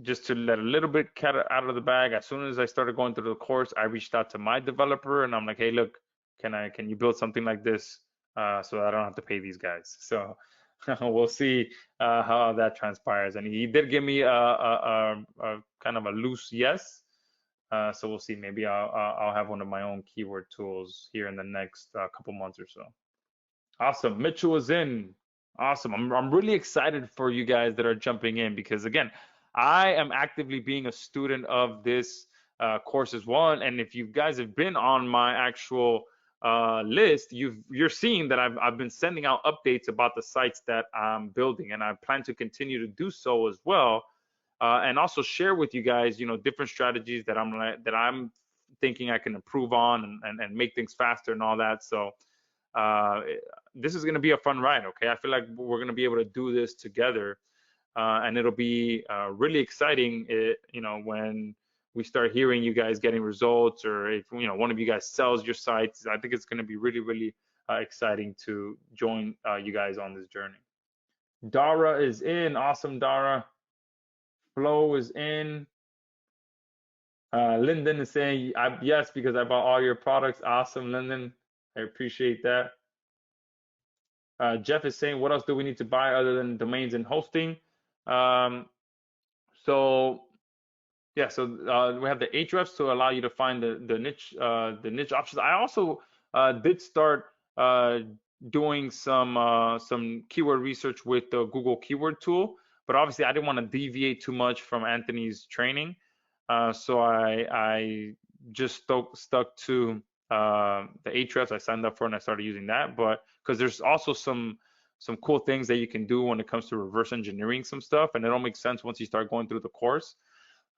Just to let a little bit cat out of the bag, as soon as I started going through the course, I reached out to my developer and I'm like, hey, look, can you build something like this so that I don't have to pay these guys? So we'll see how that transpires. And he did give me a kind of a loose yes. So we'll see. Maybe I'll have one of my own keyword tools here in the next couple months or so. Awesome. Mitchell is in. Awesome. I'm really excited for you guys that are jumping in because again, I am actively being a student of this course as well. And if you guys have been on my actual list, you're seeing that I've been sending out updates about the sites that I'm building, and I plan to continue to do so as well, and also share with you guys, different strategies that I'm thinking I can improve on and make things faster and all that. So this is going to be a fun ride. Okay, I feel like we're going to be able to do this together, and it'll be really exciting. When we start hearing you guys getting results, or if one of you guys sells your sites, I think it's going to be really, really exciting to join you guys on this journey. Dara is in. Awesome, Dara. Flo is in. Lyndon is saying, yes, because I bought all your products. Awesome, Lyndon. I appreciate that. Jeff is saying, what else do we need to buy other than domains and hosting? Um, so yeah, so we have the Ahrefs to allow you to find the niche options. I also did start doing some keyword research with the Google Keyword Tool, but obviously I didn't want to deviate too much from Anthony's training, so I just stuck to the Ahrefs. I signed up for it and I started using that, but because there's also some cool things that you can do when it comes to reverse engineering some stuff, and it all makes sense once you start going through the course.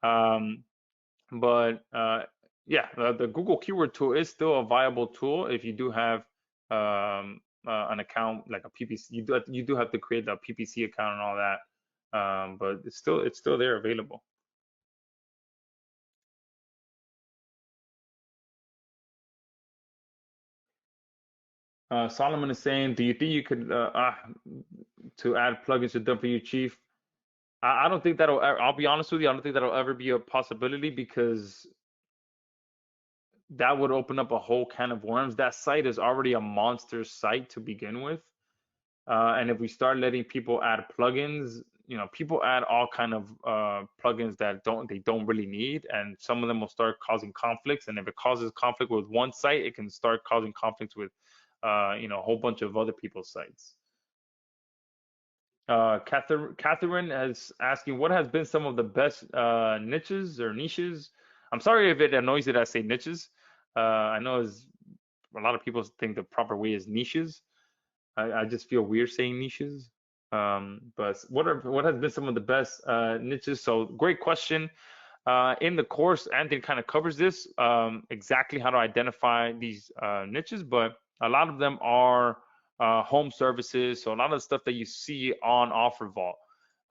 Um, but yeah, the Google Keyword Tool is still a viable tool if you do have an account like a PPC. You do have to create a PPC account and all that, but it's still there available. Solomon is saying, do you think you could to add plugins to W Chief? I don't think that'll. I'll be honest with you. I don't think that'll ever be a possibility because that would open up a whole can of worms. That site is already a monster site to begin with. And if we start letting people add plugins, people add all kind of plugins that they don't really need, and some of them will start causing conflicts. And if it causes conflict with one site, it can start causing conflicts with, a whole bunch of other people's sites. Catherine is asking, what has been some of the best niches or niches? I'm sorry if it annoys you that I say niches. I know a lot of people think the proper way is niches. I just feel weird saying niches. But what has been some of the best niches? So great question. In the course, Anthony kind of covers this exactly how to identify these niches, but a lot of them are home services. So a lot of the stuff that you see on OfferVault.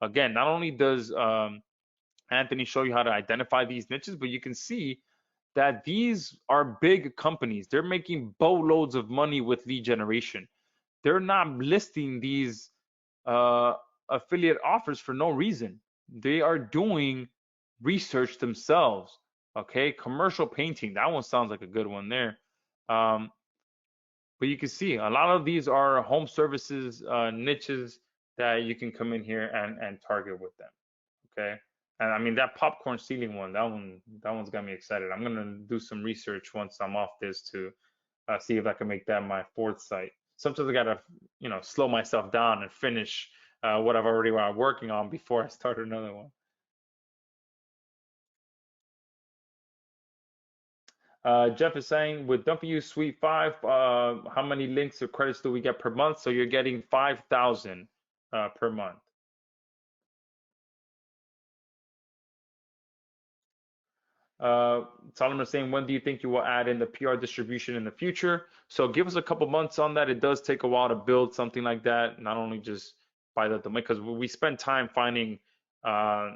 Again, not only does Anthony show you how to identify these niches, but you can see that these are big companies. They're making boatloads of money with lead generation. They're not listing these affiliate offers for no reason. They are doing research themselves. Okay, commercial painting, that one sounds like a good one there. Um, but you can see a lot of these are home services niches that you can come in here and target with them. Okay, and I mean that popcorn ceiling one, that one's got me excited. I'm gonna do some research once I'm off this to see if I can make that my fourth site. Sometimes I gotta, slow myself down and finish what I've already working on before I start another one. Jeff is saying, with W Suite 5, how many links or credits do we get per month? So you're getting 5,000 per month. Solomon is saying, when do you think you will add in the PR distribution in the future? So give us a couple months on that. It does take a while to build something like that, not only just by the domain, because we spend time finding high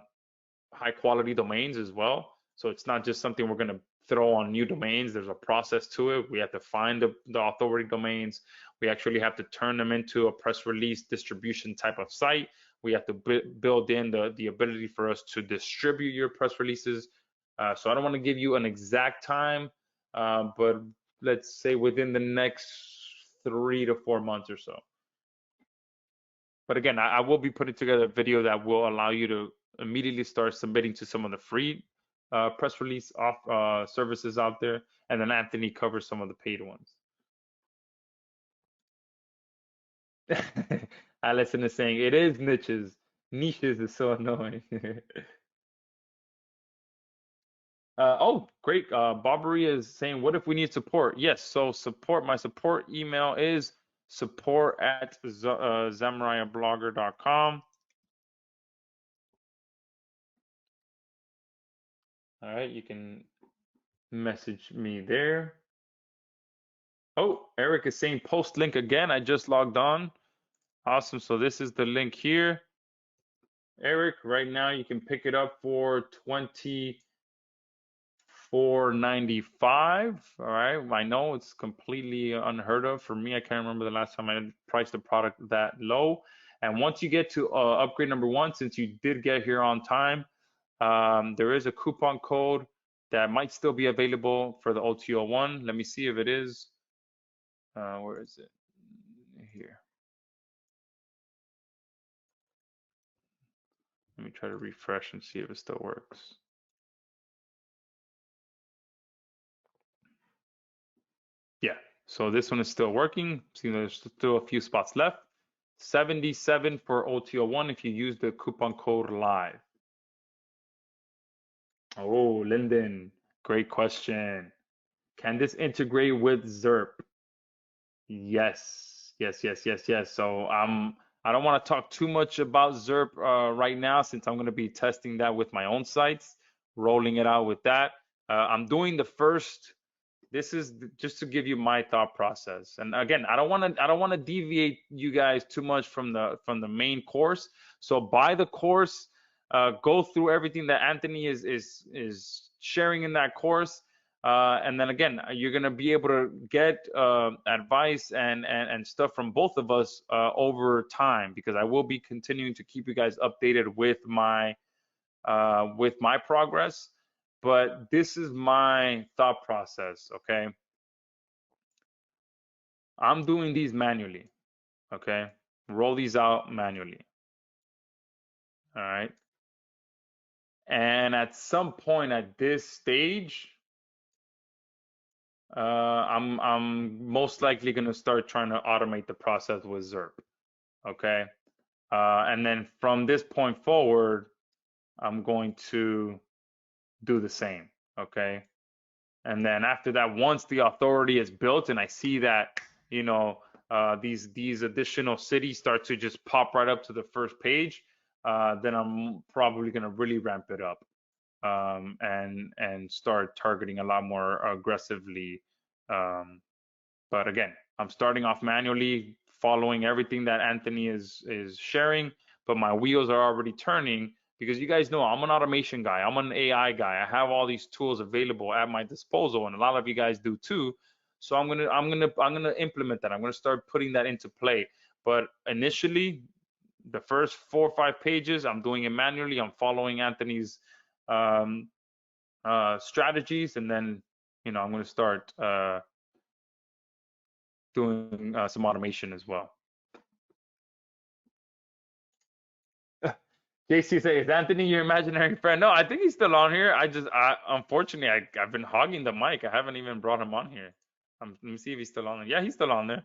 quality domains as well. So it's not just something we're going to throw on new domains. There's a process to it. We have to find the authority domains. We actually have to turn them into a press release distribution type of site. We have to build in the ability for us to distribute your press releases. So I don't want to give you an exact time, but let's say within the next 3 to 4 months or so. But again, I will be putting together a video that will allow you to immediately start submitting to some of the free press release services out there, and then Anthony covers some of the paid ones. Allison is saying it is niches. Niches is so annoying. Oh, great. Barbary is saying, what if we need support? Yes, so my support email is support@zamoriablogger.com. All right, you can message me there. Oh, Eric is saying post link again. I just logged on. Awesome. So this is the link here. Eric, right now you can pick it up for $24.95. All right. I know it's completely unheard of for me. I can't remember the last time I priced a product that low. And once you get to upgrade number one, since you did get here on time, there is a coupon code that might still be available for the OTO1. Let me see if it is. Where is it? Here. Let me try to refresh and see if it still works. Yeah, so this one is still working. See, there's still a few spots left. 77 for OTO1 if you use the coupon code LIVE. Oh, Lyndon, great question. Can this integrate with ZERP? Yes, yes, yes, yes, yes. So I don't want to talk too much about ZERP right now since I'm going to be testing that with my own sites, rolling it out with that. I'm doing the first. This is just to give you my thought process. And again, I don't want to deviate you guys too much from the main course. So buy the course, go through everything that Anthony is sharing in that course. And then again, you're gonna be able to get advice and stuff from both of us over time, because I will be continuing to keep you guys updated with my progress. But this is my thought process, okay? I'm doing these manually, okay? Roll these out manually, all right? And at some point at this stage, I'm most likely gonna start trying to automate the process with ZERP, okay? And then from this point forward, I'm going to do the same, okay? And then after that, once the authority is built and I see that, you know, these additional cities start to just pop right up to the first page, then I'm probably going to really ramp it up, and start targeting a lot more aggressively. But again, I'm starting off manually, following everything that Anthony is sharing, but my wheels are already turning because you guys know I'm an automation guy. I'm an AI guy. I have all these tools available at my disposal, and a lot of you guys do too. So I'm gonna implement that. I'm gonna start putting that into play. But initially, the first 4 or 5 pages, I'm doing it manually. I'm following Anthony's um, strategies, and then I'm gonna start doing some automation as well. JC says, is Anthony your imaginary friend? No, I think he's still on here. Unfortunately, I've been hogging the mic. I haven't even brought him on here. Let me see if he's still on there. Yeah, he's still on there.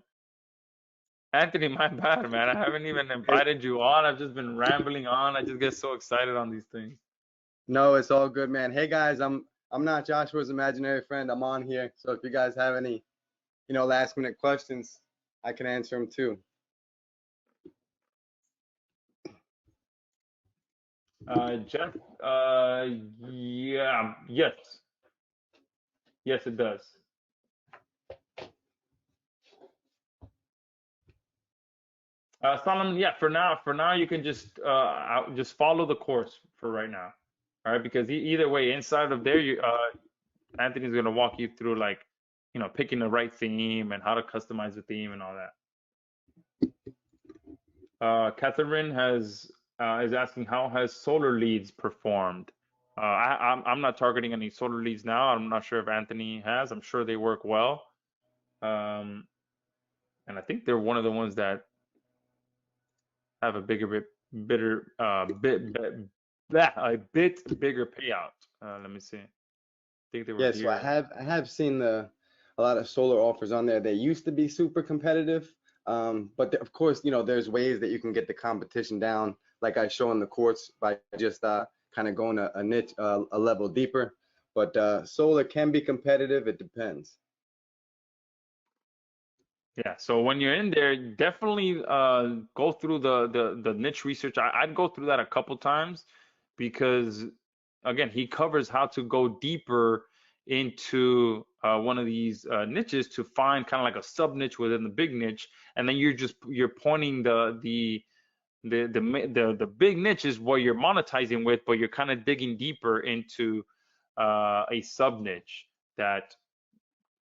Anthony, my bad, man. I haven't even Hey, invited you on. I've just been rambling on. I just get so excited on these things. no, it's all good, man. Hey guys, I'm not Joshua's imaginary friend. I'm on here, so if you guys have any, last minute questions, I can answer them too. Jeff, yeah, yes, yes, it does. Solomon, yeah, for now, you can just follow the course for right now. All right, because either way, inside of there, Anthony's gonna walk you through, like, picking the right theme and how to customize the theme and all that. Catherine is asking, how has solar leads performed? I'm not targeting any solar leads now. I'm not sure if Anthony has. I'm sure they work well. Um, and I think they're one of the ones that have a a bit bigger payout. Let me see. I think they were Yeah, so I here. have I have seen a lot of solar offers on there. They used to be super competitive, but of course, there's ways that you can get the competition down, like I show in the course by just kind of going a niche a level deeper. But solar can be competitive. It depends. Yeah, so when you're in there, definitely go through the niche research. I'd go through that a couple times because again, he covers how to go deeper into one of these niches to find kind of like a sub niche within the big niche, and then you're pointing the big niche is what you're monetizing with, but you're kind of digging deeper into a sub niche that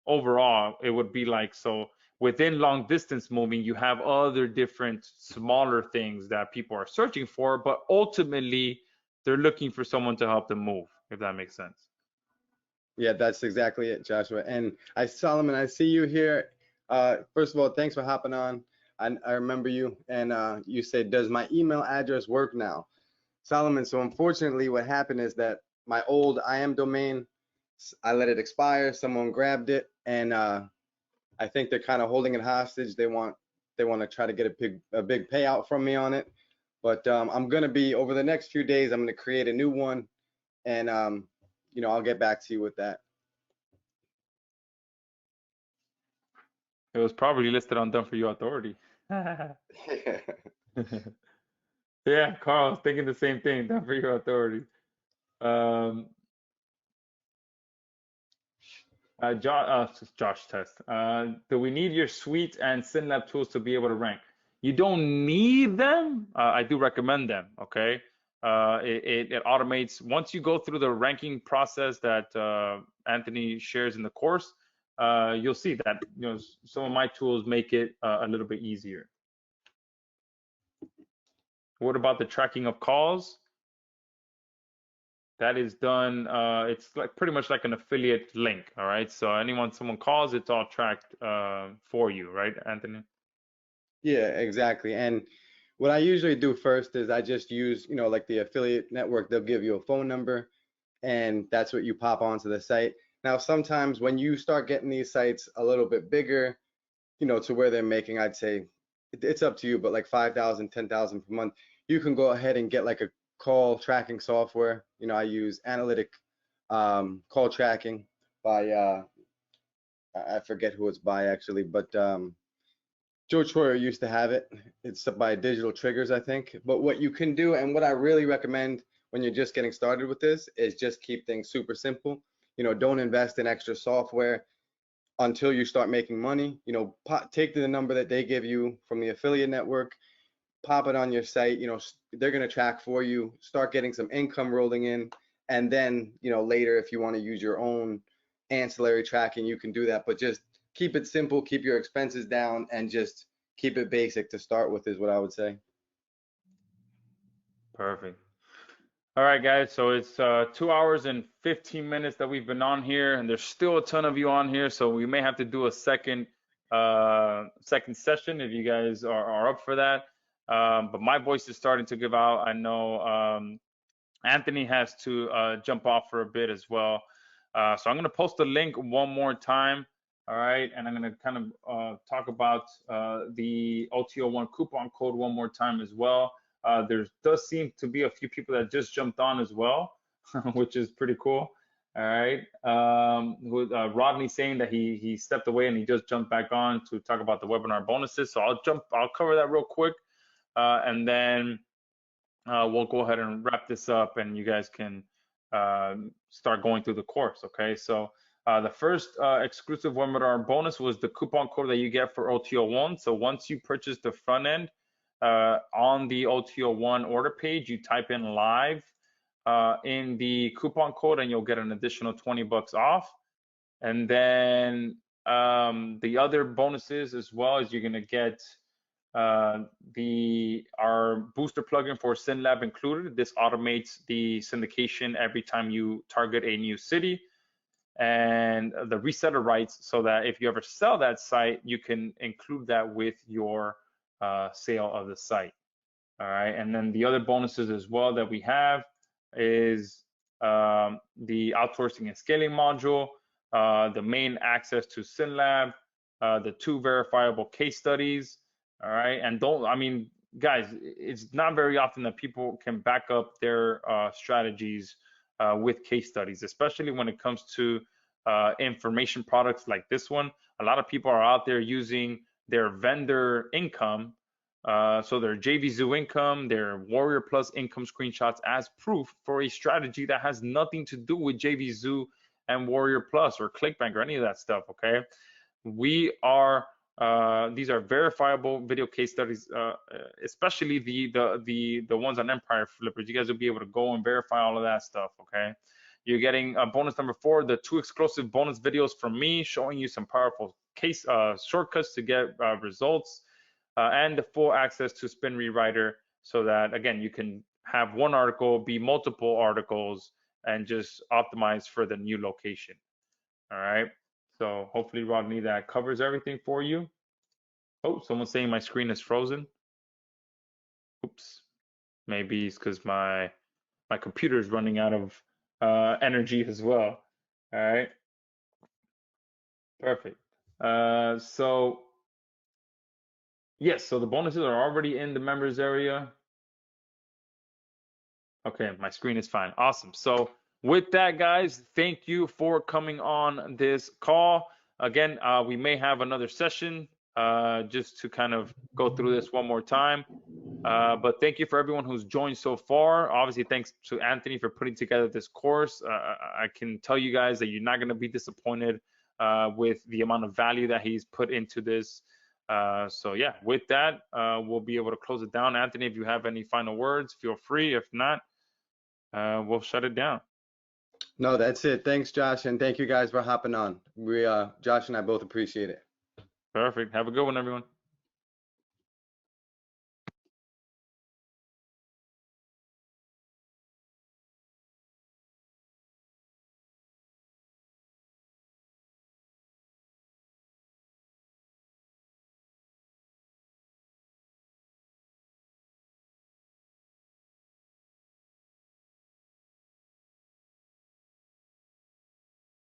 overall it would be like, so within long distance moving you have other different smaller things that people are searching for, but ultimately they're looking for someone to help them move, if that makes sense. Yeah, that's exactly it, Joshua. And Solomon, I see you here. First of all, thanks for hopping on. I remember you, and you said, "Does my email address work now?" Solomon, so unfortunately, what happened is that my old IM domain, I let it expire. Someone grabbed it, and I think they're kind of holding it hostage. They want to try to get a big payout from me on it. But I'm gonna be over the next few days. I'm gonna create a new one, and I'll get back to you with that. It was probably listed on Done For You Authority. Yeah, Carl, I was thinking the same thing. Done For You Authority. Um, Josh Test. Do we need your suite and SynLab tools to be able to rank? You don't need them. I do recommend them. Okay. It automates once you go through the ranking process that Anthony shares in the course. You'll see that some of my tools make it a little bit easier. What about the tracking of calls? That is done. It's like pretty much like an affiliate link. All right. So someone calls, it's all tracked for you, right, Anthony? Yeah, exactly. And what I usually do first is I just use, like the affiliate network, they'll give you a phone number and that's what you pop onto the site. Now, sometimes when you start getting these sites a little bit bigger, to where they're making, I'd say it's up to you, but like 5,000, 10,000 per month, you can go ahead and get like a call tracking software. I use analytic call tracking by, I forget who it's by actually, but Joe Troyer used to have it. It's by Digital Triggers, I think. But what you can do, and what I really recommend when you're just getting started with this, is just keep things super simple. Don't invest in extra software until you start making money. Take the number that they give you from the affiliate network, pop it on your site. They're going to track for you, start getting some income rolling in, and then, later, if you want to use your own ancillary tracking, you can do that. But just keep it simple, keep your expenses down, and just keep it basic to start with is what I would say. Perfect. All right, guys. So it's 2 hours and 15 minutes that we've been on here, and there's still a ton of you on here. So we may have to do a second session if you guys are up for that. But my voice is starting to give out. I know Anthony has to jump off for a bit as well. So I'm going to post the link one more time. All right. And I'm going to kind of talk about the OTO1 coupon code one more time as well. There does seem to be a few people that just jumped on as well, which is pretty cool. All right. Rodney saying that he stepped away and he just jumped back on to talk about the webinar bonuses. So I'll cover that real quick. And then we'll go ahead and wrap this up and you guys can start going through the course. Okay, so the first exclusive webinar bonus was the coupon code that you get for OTO1. So once you purchase the front end on the OTO1 order page, you type in live in the coupon code and you'll get an additional 20 bucks off. And then the other bonuses as well is you're going to get our booster plugin for SynLab included. This automates the syndication every time you target a new city, and the reseller rights so that if you ever sell that site, you can include that with your sale of the site. All right, and then the other bonuses as well that we have is the outsourcing and scaling module, the main access to SynLab, the 2 verifiable case studies. All right, and guys, it's not very often that people can back up their strategies with case studies, especially when it comes to information products like this one. A lot of people are out there using their vendor income, so their JVZoo income, their Warrior Plus income screenshots as proof for a strategy that has nothing to do with JVZoo and Warrior Plus or ClickBank or any of that stuff. Okay, these are verifiable video case studies, especially the ones on Empire Flippers. You guys will be able to go and verify all of that stuff. Okay, you're getting bonus number 4, the 2 exclusive bonus videos from me showing you some powerful case shortcuts to get results, and the full access to Spin Rewriter, so that again you can have one article be multiple articles and just optimize for the new location. All right. So hopefully, Rodney, that covers everything for you. Oh, someone's saying my screen is frozen. Oops. Maybe it's because my computer is running out of energy as well. All right. Perfect. So yes, so the bonuses are already in the members area. Okay, my screen is fine. Awesome. So with that, guys, thank you for coming on this call. Again, we may have another session just to kind of go through this one more time. But thank you for everyone who's joined so far. Obviously, thanks to Anthony for putting together this course. I can tell you guys that you're not going to be disappointed with the amount of value that he's put into this. So yeah, with that, we'll be able to close it down. Anthony, if you have any final words, feel free. If not, we'll shut it down. No, that's it. Thanks, Josh, and thank you guys for hopping on. Josh and I both appreciate it. Perfect. Have a good one, everyone.